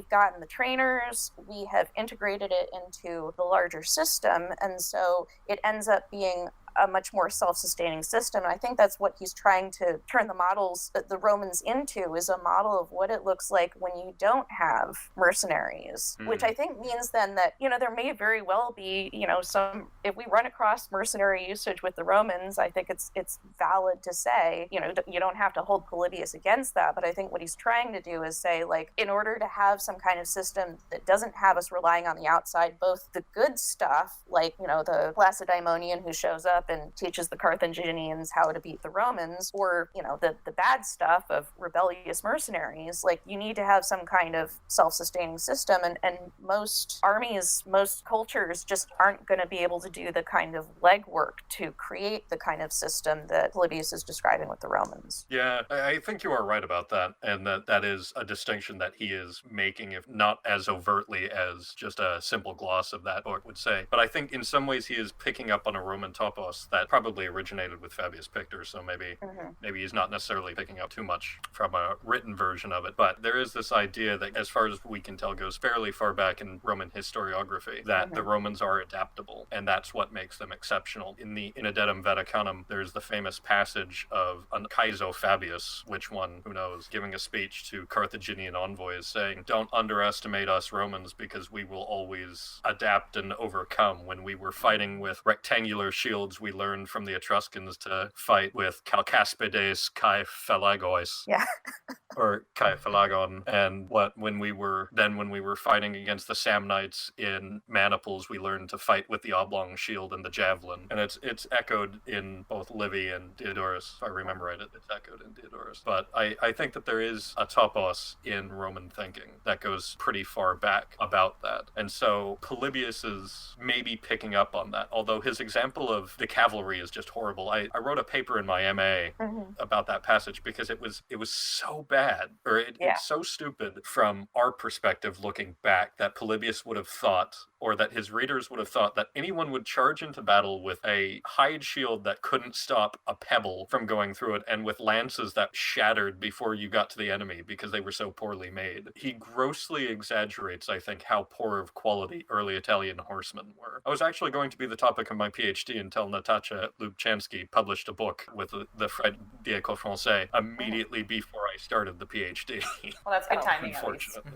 gotten the trainers, we have integrated it into the larger system, and so it ends up being a much more self-sustaining system. And I think that's what he's trying to turn the Romans into, is a model of what it looks like when you don't have mercenaries, which I think means then that, there may very well be, if we run across mercenary usage with the Romans, I think it's valid to say, you don't have to hold Polybius against that. But I think what he's trying to do is say, like, in order to have some kind of system that doesn't have us relying on the outside, both the good stuff, like, the Lacedaemonian who shows up and teaches the Carthaginians how to beat the Romans, or, the bad stuff of rebellious mercenaries, like, you need to have some kind of self-sustaining system, and most armies, most cultures just aren't going to be able to do the kind of legwork to create the kind of system that Polybius is describing with the Romans. Yeah, I think you are right about that, and that is a distinction that he is making, if not as overtly as just a simple gloss of that book would say. But I think in some ways he is picking up on a Roman topos that probably originated with Fabius Pictor, so maybe he's not necessarily picking up too much from a written version of it. But there is this idea that, as far as we can tell, goes fairly far back in Roman historiography, that the Romans are adaptable, and that's what makes them exceptional. In the In Adetum Vaticanum, there's the famous passage of Caeso Fabius, which one, who knows, giving a speech to Carthaginian envoys saying, don't underestimate us Romans because we will always adapt and overcome. When we were fighting with rectangular shields, we learned from the Etruscans to fight with Calcaspides kai Phalagois. Yeah. Or Kai Phalagon, and when we were fighting against the Samnites in Maniples, we learned to fight with the oblong shield and the javelin, and it's echoed in both Livy and Diodorus. If I remember right, it's echoed in Diodorus. But I think that there is a topos in Roman thinking that goes pretty far back about that, and so Polybius is maybe picking up on that. Although his example of the cavalry is just horrible. I wrote a paper in my MA about that passage because it was so bad. It's so stupid from our perspective looking back that Polybius would have thought, or that his readers would have thought, that anyone would charge into battle with a hide shield that couldn't stop a pebble from going through it, and with lances that shattered before you got to the enemy because they were so poorly made. He grossly exaggerates, I think, how poor of quality early Italian horsemen were. I was actually going to be the topic of my PhD until Natasha Lubchansky published a book with the Fred Diaco Francais immediately before I started the PhD. Well, that's good timing, unfortunately.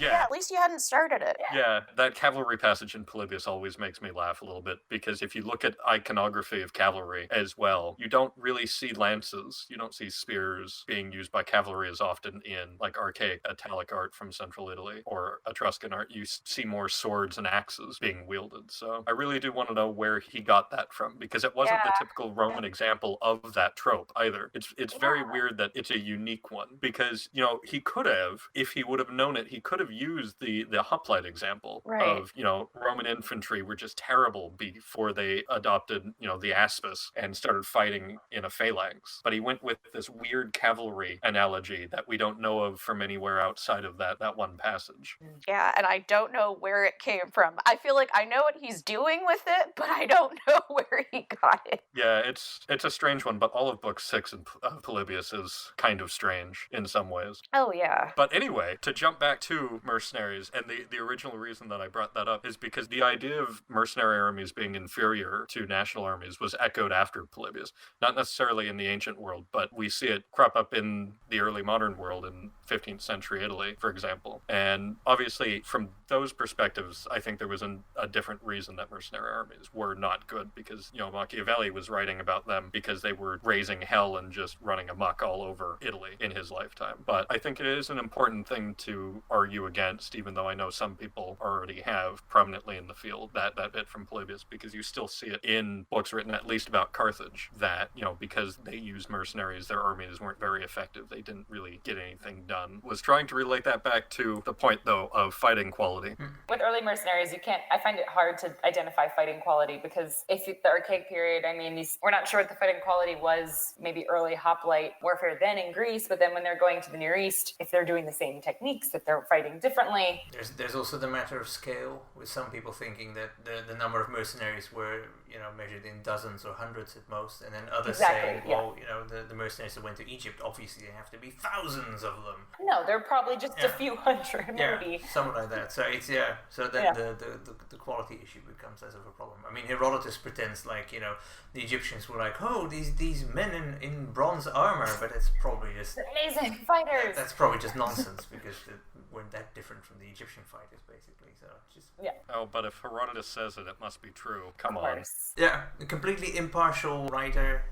Yeah, at least you hadn't started it. Yeah, that cavalry passage in Polybius always makes me laugh a little bit, because if you look at iconography of cavalry as well, you don't really see lances, you don't see spears being used by cavalry as often in like archaic Italic art from Central Italy or Etruscan art. You see more swords and axes being wielded. So I really do want to know where he got that from, because it wasn't the typical Roman example of that trope either. It's very weird that it's a unique one, because, you know, he could have, if he would have known it, he could have used the hoplite example of, you know, Roman infantry were just terrible before they adopted, you know, the aspis and started fighting in a phalanx. But he went with this weird cavalry analogy that we don't know of from anywhere outside of that one passage. Yeah, and I don't know where it came from. I feel like I know what he's doing with it, but I don't know where he got it. Yeah, it's a strange one, but all of book 6 of Polybius is kind of strange in some ways. Oh, yeah. But anyway, to jump back to mercenaries, and the original reason that I brought that up is because the idea of mercenary armies being inferior to national armies was echoed after Polybius. Not necessarily in the ancient world, but we see it crop up in the early modern world in 15th century Italy, for example. And obviously, from those perspectives, I think there was a different reason that mercenary armies were not good, because, you know, Machiavelli was writing about them because they were raising hell and just running amok all over Italy in his lifetime. But I think it is an important thing to argue against, even though I know some people already have prominently in the field, that bit from Polybius, because you still see it in books written at least about Carthage, that, you know, because they used mercenaries, their armies weren't very effective, they didn't really get anything done. Was trying to relate that back to the point, though, of fighting quality. With early mercenaries, I find it hard to identify fighting quality, because if the archaic period, I mean, we're not sure what the fighting quality was, maybe early hoplite warfare then in Greece, but then when they're going to the Near East, if they're doing the same techniques, if they're fighting differently. There's also the matter of scale, with some people thinking that the number of mercenaries were, you know, measured in dozens or hundreds at most, and then others say, well, you know, the mercenaries that went to Egypt, obviously there have to be thousands of them. No, they're probably just a few hundred, maybe. Yeah, something like that. So it's, so then the quality issue becomes less of a problem. I mean, Herodotus pretends like, you know, the Egyptians were like, oh, these men in bronze armor, but it's probably just... amazing fighters! That's probably just nonsense, because they weren't that different from the Egyptian fighters, basically. So just... Yeah. Oh, but if Herodotus says it, it must be true. Come on. Yeah, a completely impartial writer.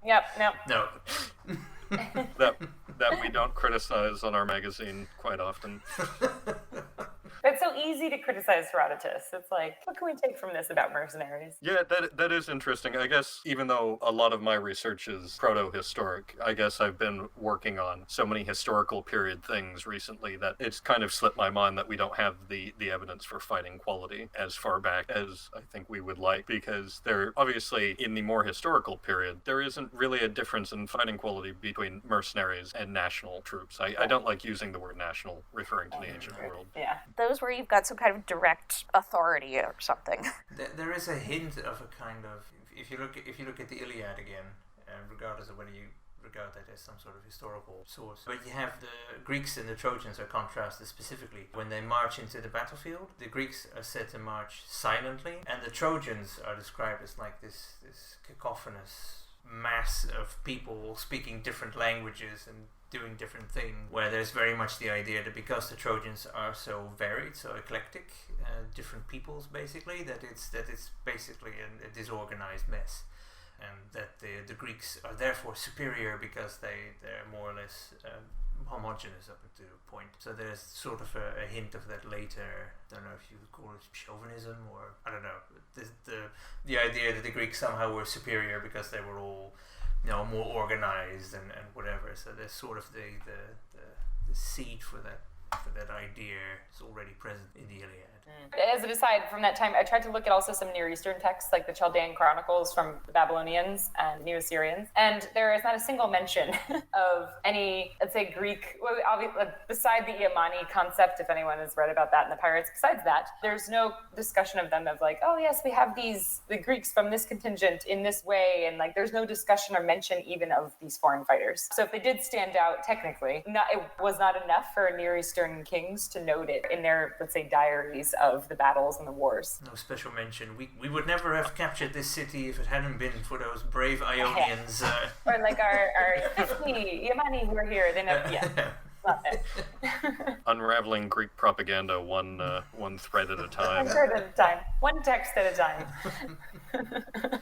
Yep, no. that we don't criticize on our magazine quite often. It's so easy to criticize Herodotus. It's like, what can we take from this about mercenaries? Yeah, that is interesting. I guess even though a lot of my research is proto-historic, I guess I've been working on so many historical period things recently that it's kind of slipped my mind that we don't have the evidence for fighting quality as far back as I think we would like, because there obviously in the more historical period, there isn't really a difference in fighting quality between mercenaries and national troops. I don't like using the word national referring to the ancient world. Yeah. Those where you've got some kind of direct authority or something. There is a hint of a kind of, if you look at the Iliad again, regardless of whether you regard that as some sort of historical source, but you have the Greeks and the Trojans are contrasted specifically. When they march into the battlefield, the Greeks are said to march silently, and the Trojans are described as like this cacophonous mass of people speaking different languages and doing different things, where there's very much the idea that because the Trojans are so varied, so eclectic, different peoples basically, that it's basically a disorganized mess, and that the Greeks are therefore superior because they're more or less homogeneous up to a point. So there's sort of a hint of that later. I don't know if you would call it chauvinism, or I don't know. The idea that the Greeks somehow were superior because they were all, more organized and whatever. So there's sort of the seed for that idea is already present in the Iliad. As an aside, from that time, I tried to look at also some Near Eastern texts, like the Chaldean Chronicles from the Babylonians and Neo-Assyrians, and there is not a single mention of any, let's say, Greek, beside the Iamani concept, if anyone has read about that in the Pirates, besides that, there's no discussion of them of like, oh yes, we have the Greeks from this contingent in this way, and like there's no discussion or mention even of these foreign fighters. So if they did stand out technically, it was not enough for Near Eastern kings to note it in their, let's say, diaries of the battles and the wars. No special mention. We would never have captured this city if it hadn't been for those brave Ionians. Or like our 50 Yemeni who are here. They know, yeah. Love it. Unraveling Greek propaganda one thread at a time. One thread at a time. One text at a time.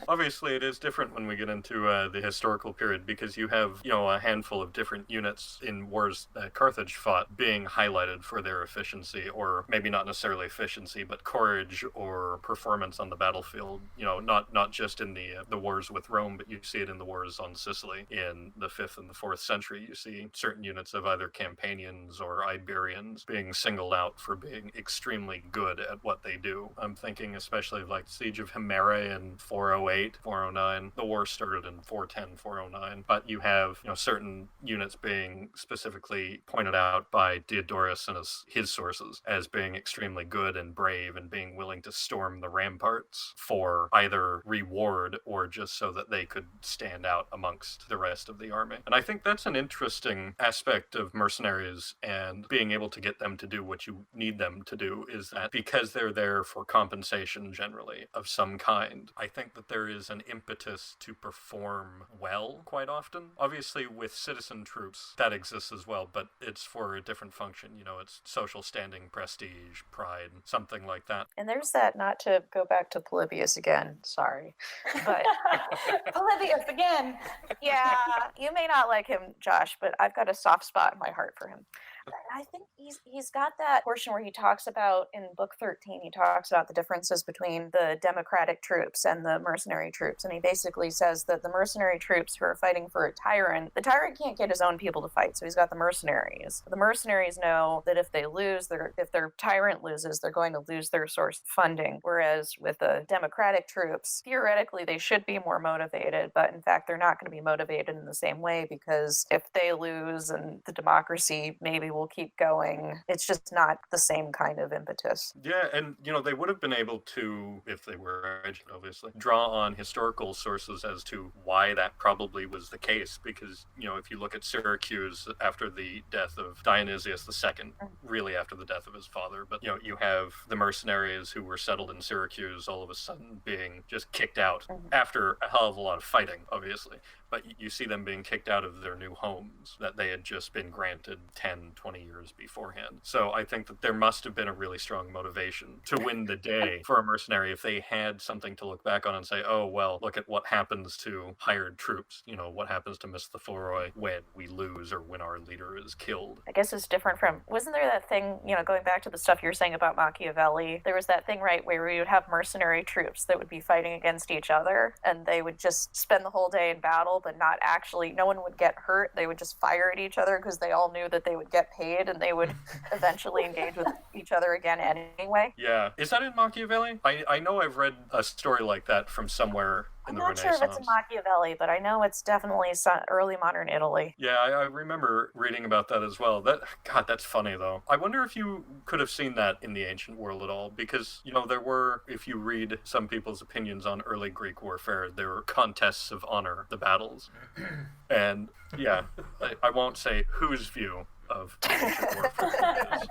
Obviously, it is different when we get into the historical period, because you have, a handful of different units in wars that Carthage fought being highlighted for their efficiency, or maybe not necessarily efficiency, but courage or performance on the battlefield. Not just in the wars with Rome, but you see it in the wars on Sicily in the 5th and the 4th century. You see certain units of either Campanians or Iberians being singled out for being extremely good at what they do. I'm thinking especially like Siege of Himera in 408, 409. The war started in 410, 409. But you have, certain units being specifically pointed out by Diodorus and his sources as being extremely good and brave and being willing to storm the ramparts for either reward or just so that they could stand out amongst the rest of the army. And I think that's an interesting aspect of mercenaries and being able to get them to do what you need them to do, is that because they're there for compensation generally of some kind, I think that there is an impetus to perform well quite often. Obviously with citizen troops that exists as well, but it's for a different function. It's social standing, prestige, pride, something like that. And there's that, not to go back to Polybis again, sorry, but Polybius again. yeah, you may not like him, Josh, but I've got a soft spot in my heart for him. I think he's got that portion where he talks about, in book 13, he talks about the differences between the democratic troops and the mercenary troops. And he basically says that the mercenary troops who are fighting for a tyrant, the tyrant can't get his own people to fight, so he's got the mercenaries. The mercenaries know that if they lose, if their tyrant loses, they're going to lose their source of funding. Whereas with the democratic troops, theoretically, they should be more motivated, but in fact, they're not going to be motivated in the same way, because if they lose and the democracy maybe will keep going, it's just not the same kind of impetus. Yeah, and they would have been able to, if they were educated, obviously, draw on historical sources as to why that probably was the case, because if you look at Syracuse after the death of Dionysius II, really after the death of his father, but you have the mercenaries who were settled in Syracuse all of a sudden being just kicked out after a hell of a lot of fighting, obviously. But you see them being kicked out of their new homes that they had just been granted 10, 20 years beforehand. So I think that there must have been a really strong motivation to win the day for a mercenary if they had something to look back on and say, oh, well, look at what happens to hired troops. What happens to Miss Thephoroi when we lose or when our leader is killed. I guess it's different from, wasn't there that thing, going back to the stuff you were saying about Machiavelli, there was that thing, right, where we would have mercenary troops that would be fighting against each other, and they would just spend the whole day in battle, but not actually, no one would get hurt. They would just fire at each other because they all knew that they would get paid and they would eventually engage with each other again anyway. Yeah. Is that in Machiavelli? I know I've read a story like that from somewhere in the Renaissance. I'm not sure if it's Machiavelli, but I know it's definitely early modern Italy. Yeah, I remember reading about that as well. God, that's funny though. I wonder if you could have seen that in the ancient world at all, because there were, if you read some people's opinions on early Greek warfare, there were contests of honor, the battles, and yeah, I won't say whose view of ancient warfare it is.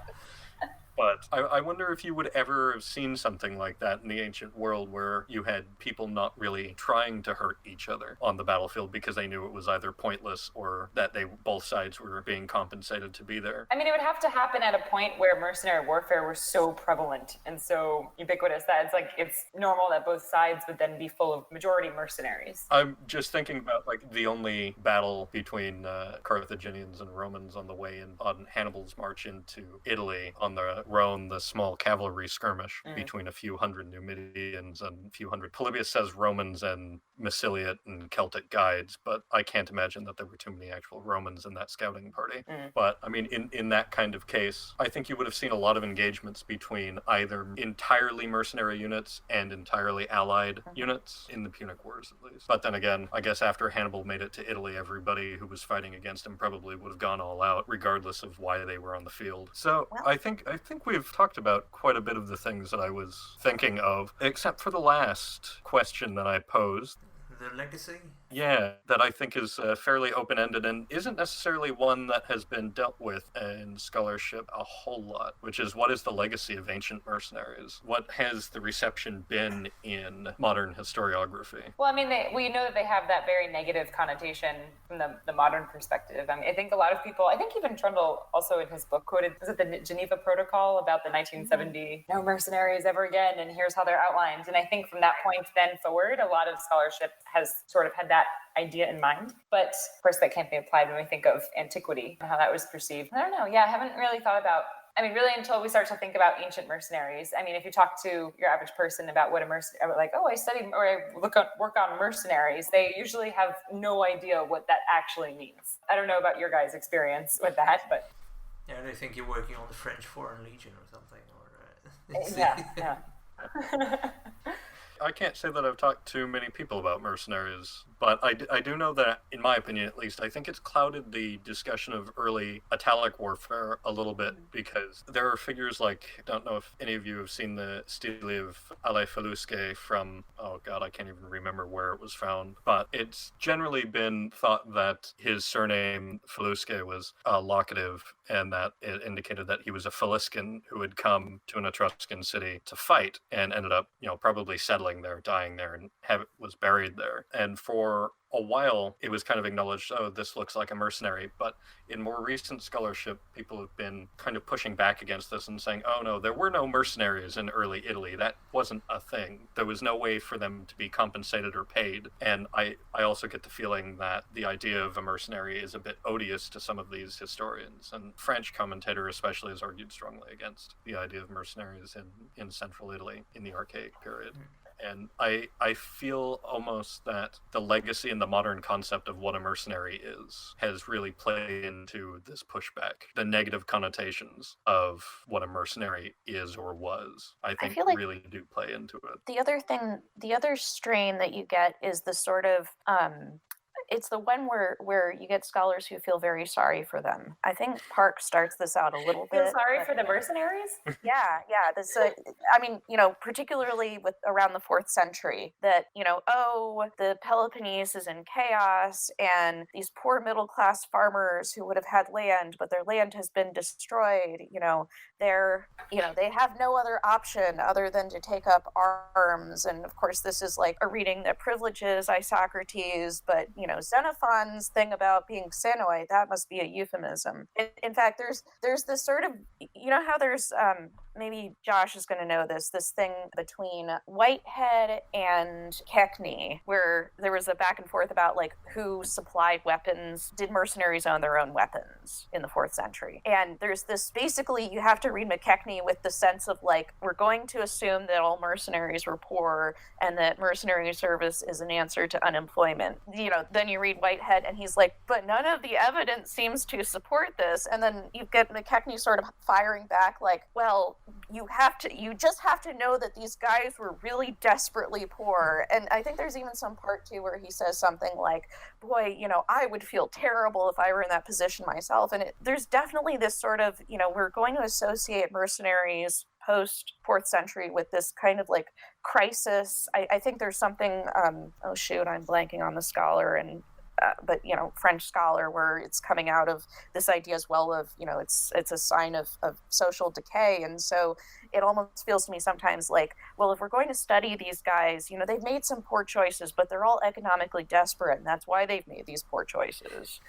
But I wonder if you would ever have seen something like that in the ancient world where you had people not really trying to hurt each other on the battlefield because they knew it was either pointless or that both sides were being compensated to be there. I mean, it would have to happen at a point where mercenary warfare was so prevalent and so ubiquitous that it's like it's normal that both sides would then be full of majority mercenaries. I'm just thinking about like the only battle between Carthaginians and Romans on the way in on Hannibal's march into Italy on the Rhone, the small cavalry skirmish between a few hundred Numidians and a few hundred. Polybis says Romans and Massiliot and Celtic guides, but I can't imagine that there were too many actual Romans in that scouting party. But I mean, in that kind of case, I think you would have seen a lot of engagements between either entirely mercenary units and entirely allied units in the Punic Wars, at least. But then again, I guess after Hannibal made it to Italy, everybody who was fighting against him probably would have gone all out, regardless of why they were on the field. So I think we've talked about quite a bit of the things that I was thinking of, except for the last question that I posed. The legacy? Yeah, that I think is fairly open-ended and isn't necessarily one that has been dealt with in scholarship a whole lot, which is what is the legacy of ancient mercenaries? What has the reception been in modern historiography? Well, I mean, we know that they have that very negative connotation from the modern perspective. I mean, I think a lot of people, I think even Trundle also in his book quoted, was it the Geneva Protocol about the 1970 no mercenaries ever again, and here's how they're outlined. And I think from that point then forward, a lot of scholarship has sort of had that idea in mind. But of course, that can't be applied when we think of antiquity and how that was perceived. I don't know. Yeah, I haven't really thought about, I mean, really until we start to think about ancient mercenaries. I mean, if you talk to your average person about what a mercenary, like, oh, I studied or I work on mercenaries, they usually have no idea what that actually means. I don't know about your guys' experience with that, but... Yeah, they think you're working on the French Foreign Legion or something. Yeah. I can't say that I've talked to many people about mercenaries, but I do know that, in my opinion at least, I think it's clouded the discussion of early Italic warfare a little bit, because there are figures like, I don't know if any of you have seen the stele of Ale Falusque from, oh god, I can't even remember where it was found, but it's generally been thought that his surname Falusque was locative, and that it indicated that he was a Faliscan who had come to an Etruscan city to fight and ended up, probably settling there, dying there, and was buried there. And for a while, it was kind of acknowledged, oh, this looks like a mercenary. But in more recent scholarship, people have been kind of pushing back against this and saying, oh, no, there were no mercenaries in early Italy. That wasn't a thing. There was no way for them to be compensated or paid. And I also get the feeling that the idea of a mercenary is a bit odious to some of these historians. And French commentator especially has argued strongly against the idea of mercenaries in central Italy in the Archaic period. And I feel almost that the legacy and the modern concept of what a mercenary has really played into this pushback. The negative connotations of what a mercenary is or was, I think like really do play into it. The other strain that you get is the sort of it's the one where you get scholars who feel very sorry for them. I think Park starts this out a little bit. Feel sorry for the mercenaries? Yeah. This, I mean, particularly with around the 4th century, that, the Peloponnese is in chaos, and these poor middle-class farmers who would have had land, but their land has been destroyed, they have no other option other than to take up arms. And of course, this is like a reading that privileges Isocrates, but, Xenophon's thing about being Xenoi, that must be a euphemism. In fact, there's this sort of, how there's, maybe Josh is going to know this thing between Whitehead and Kechny, where there was a back and forth about like who supplied weapons. Did mercenaries own their own weapons in the 4th century? And there's this, basically you have to read McKechnie with the sense of like, we're going to assume that all mercenaries were poor and that mercenary service is an answer to unemployment. Then you read Whitehead and he's like, but none of the evidence seems to support this. And then you get McKechnie sort of firing back like, well, you just have to know that these guys were really desperately poor. And I think there's even some part too where he says something like, boy, I would feel terrible if I were in that position myself. And there's definitely this sort of, we're going to associate mercenaries post 4th century with this kind of like crisis. I think there's something, I'm blanking on the scholar, and but French scholar, where it's coming out of this idea as well of it's a sign of social decay. And so it almost feels to me sometimes like, well, if we're going to study these guys, they've made some poor choices, but they're all economically desperate, and that's why they've made these poor choices.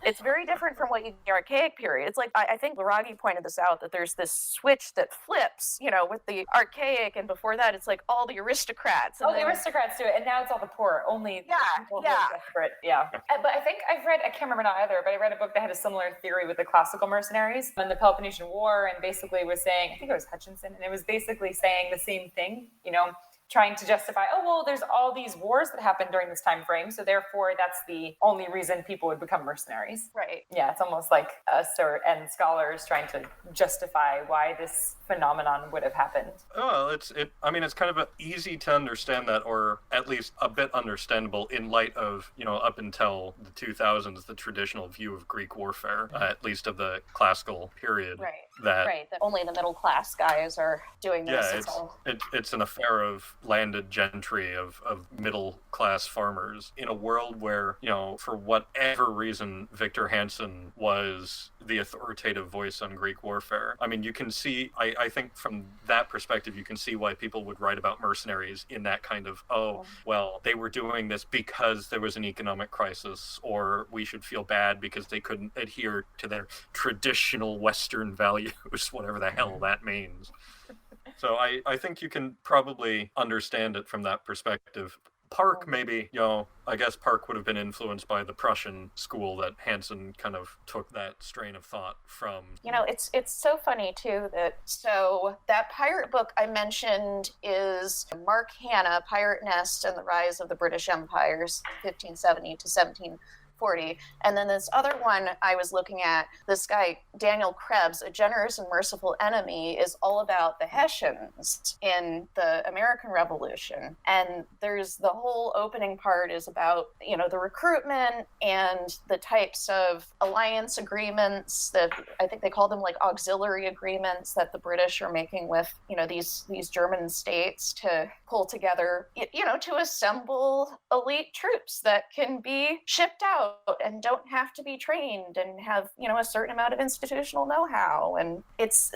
It's very different from what you get in the Archaic period. It's like, I think Laragi pointed this out, that there's this switch that flips, with the Archaic, and before that, it's like all the aristocrats. The aristocrats do it, and now it's all the poor. Only the people who are desperate. Yeah. But I think I can't remember now either, but I read a book that had a similar theory with the classical mercenaries and the Peloponnesian War, and basically was saying, I think it was Hutchinson, and it was basically saying the same thing, trying to justify, there's all these wars that happened during this time frame, so therefore that's the only reason people would become mercenaries. Right. Yeah, it's almost like us and scholars trying to justify why this phenomenon would have happened. Oh, it's kind of easy to understand that, or at least a bit understandable in light of, up until the 2000s, the traditional view of Greek warfare, at least of the classical period. Right. That only the middle class guys are doing this. Yeah, it's an affair of landed gentry, of middle class farmers, in a world where, for whatever reason, Victor Hansen was the authoritative voice on Greek warfare. I mean, you can see, I think from that perspective, you can see why people would write about mercenaries in that kind of, they were doing this because there was an economic crisis, or we should feel bad because they couldn't adhere to their traditional Western values, whatever the hell that means. So I think you can probably understand it from that perspective. Park, maybe, I guess Park would have been influenced by the Prussian school that Hansen kind of took that strain of thought from. It's so funny, too, that pirate book I mentioned is Mark Hanna, Pirate Nest and the Rise of the British Empires, 1570 to 1740. And then this other one I was looking at, this guy, Daniel Krebs, A Generous and Merciful Enemy, is all about the Hessians in the American Revolution. And there's the whole opening part is about, the recruitment and the types of alliance agreements that I think they call them like auxiliary agreements that the British are making with, these German states to pull together, to assemble elite troops that can be shipped out and don't have to be trained and have, a certain amount of institutional know-how. And it's,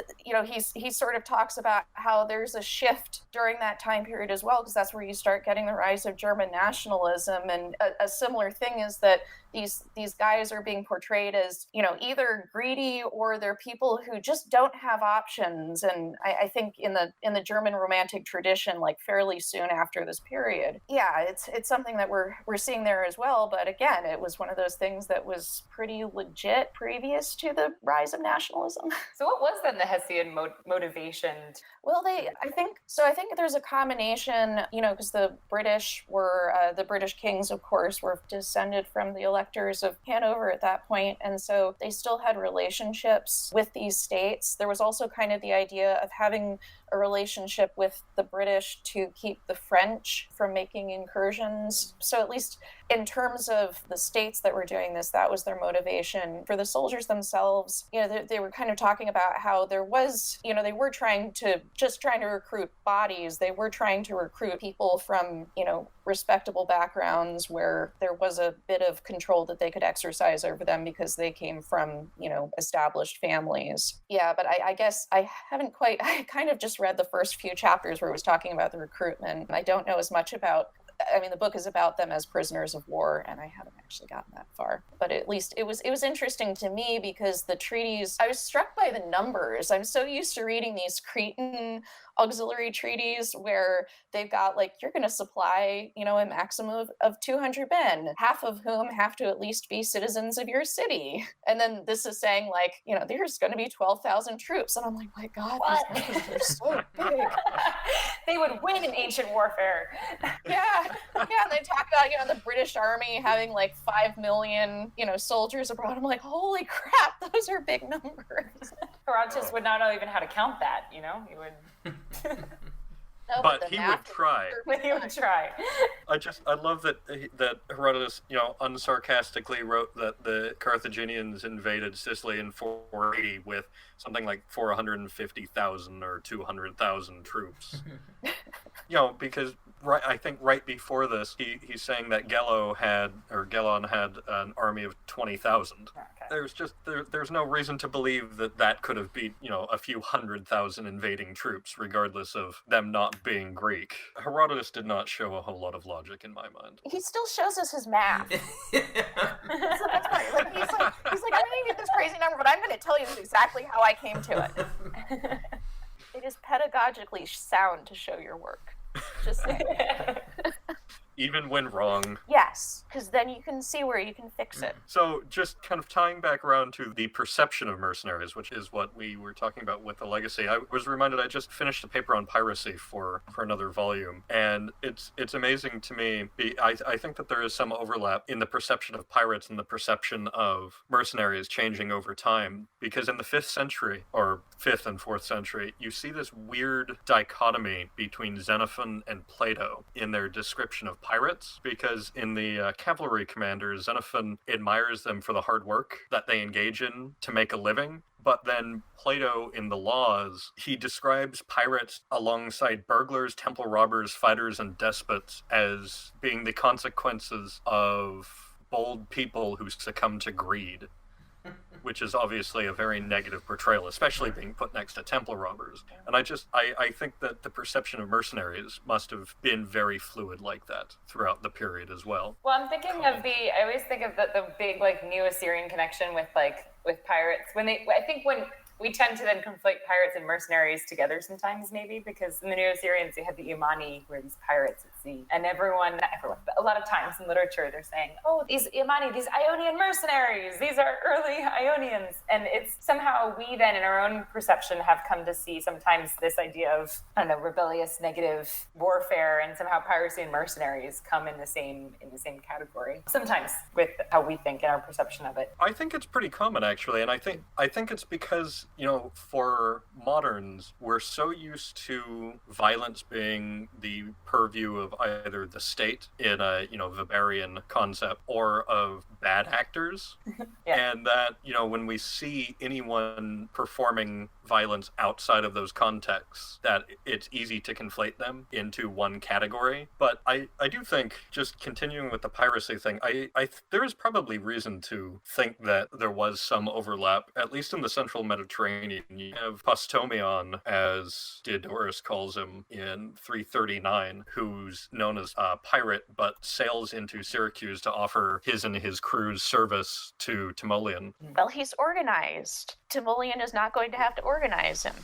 he sort of talks about how there's a shift during that time period as well, because that's where you start getting the rise of German nationalism. And a similar thing is that these guys are being portrayed as, either greedy or they're people who just don't have options. And I think in the German Romantic tradition, like fairly soon after this period, it's something that we're seeing there as well. But again, it was one of those things that was pretty legit previous to the rise of nationalism. So what was then the Hessian motivation? Well, I think there's a combination, because the British kings, of course, were descended from the electors of Hanover at that point, and so they still had relationships with these states. There was also kind of the idea of having a relationship with the British to keep the French from making incursions. So at least in terms of the states that were doing this, that was their motivation. For the soldiers themselves, they were kind of talking about how there was, they were trying to recruit bodies. They were trying to recruit people from, respectable backgrounds where there was a bit of control that they could exercise over them because they came from, established families. Yeah, but I guess I kind of just read the first few chapters where it was talking about the recruitment. I don't know as much about, the book is about them as prisoners of war, and I haven't actually gotten that far. But at least it was interesting to me because the treaties, I was struck by the numbers. I'm so used to reading these Cretan auxiliary treaties where they've got you're going to supply, a maximum of 200 men, half of whom have to at least be citizens of your city. And then this is saying there's going to be 12,000 troops. And I'm like, my God, these numbers are so big. They would win in ancient warfare. Yeah. And they talk about, the British army having 5 million, soldiers abroad. I'm like, holy crap, those are big numbers. Herodotus would not know even how to count that, He would... No, but he would try. He would try. I love that Herodotus, unsarcastically wrote that the Carthaginians invaded Sicily in 480 with something like 450,000 or 200,000 troops. Because I think right before this, he's saying that Gelon had an army of 20,000. Okay. There's no reason to believe that could have been, a few 100,000 invading troops, regardless of them not being Greek. Herodotus did not show a whole lot of logic in my mind. He still shows us his math. So that's right. He's like, I'm going to get this crazy number, but I'm going to tell you exactly how I came to it. It is pedagogically sound to show your work. Just saying. Even when wrong. Yes, because then you can see where you can fix it. So just kind of tying back around to the perception of mercenaries, which is what we were talking about with the legacy, I was reminded I just finished a paper on piracy for another volume, and it's amazing to me. I think that there is some overlap in the perception of pirates and the perception of mercenaries changing over time, because in the 5th century, or 5th and 4th century, you see this weird dichotomy between Xenophon and Plato in their description of pirates, because in the cavalry commanders, Xenophon admires them for the hard work that they engage in to make a living. But then Plato, in the Laws, he describes pirates alongside burglars, temple robbers, fighters, and despots as being the consequences of bold people who succumb to greed, which is obviously a very negative portrayal, especially being put next to temple robbers. And I think that the perception of mercenaries must have been very fluid like that throughout the period as well. Well, I'm thinking of I always think of the big Neo-Assyrian connection with pirates. When we tend to then conflate pirates and mercenaries together sometimes, maybe, because in the Neo-Assyrians, they had the Imani, who are these pirates at sea. And not everyone, but a lot of times in literature, they're saying, oh, these Imani, these Ionian mercenaries, these are early Ionians. And it's somehow we then, in our own perception, have come to see sometimes this idea of, rebellious, negative warfare, and somehow piracy and mercenaries come in the same category. Sometimes with how we think and our perception of it. I think it's pretty common, actually, and I think it's because, for moderns, we're so used to violence being the purview of either the state in a, Weberian concept, or of bad actors. Yeah. And that, when we see anyone performing violence outside of those contexts, that it's easy to conflate them into one category. But I do think, just continuing with the piracy thing, there is probably reason to think that there was some overlap, at least in the central Mediterranean. You have Postomion, as Diodorus calls him in 339, who's known as a pirate, but sails into Syracuse to offer his and his crew's service to Timoleon. Well, he's organized. Timoleon is not going to have to organize him.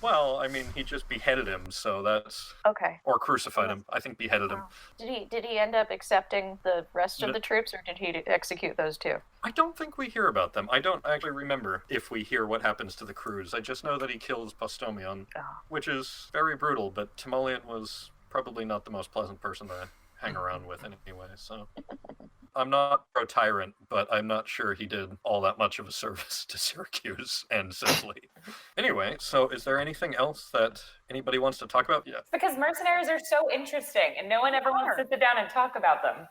Well, I mean, he just beheaded him, so that's... Okay. Or crucified him. I think beheaded him. Did he end up accepting the rest of the troops, or did he execute those two? I don't think we hear about them. I don't actually remember if we hear what happens to the crews. I just know that he kills Postomion, which is very brutal, but Timoleon was probably not the most pleasant person to hang around with anyway, so... I'm not pro-tyrant, but I'm not sure he did all that much of a service to Syracuse and Sicily. Anyway, so is there anything else that anybody wants to talk about? Yeah. Because mercenaries are so interesting, and no one ever wants to sit down and talk about them.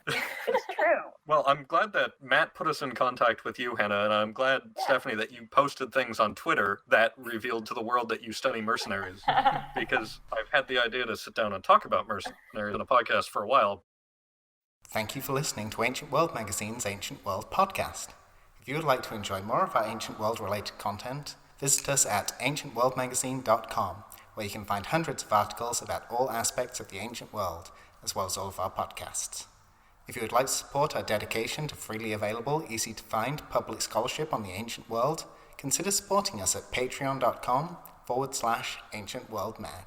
It's true. Well, I'm glad that Matt put us in contact with you, Hannah, and I'm glad, Stephanie, that you posted things on Twitter that revealed to the world that you study mercenaries, because I've had the idea to sit down and talk about mercenaries on a podcast for a while. Thank you for listening to Ancient World Magazine's Ancient World podcast. If you would like to enjoy more of our Ancient World-related content, visit us at ancientworldmagazine.com, where you can find hundreds of articles about all aspects of the ancient world, as well as all of our podcasts. If you would like to support our dedication to freely available, easy-to-find public scholarship on the ancient world, consider supporting us at patreon.com/ancientworldmag.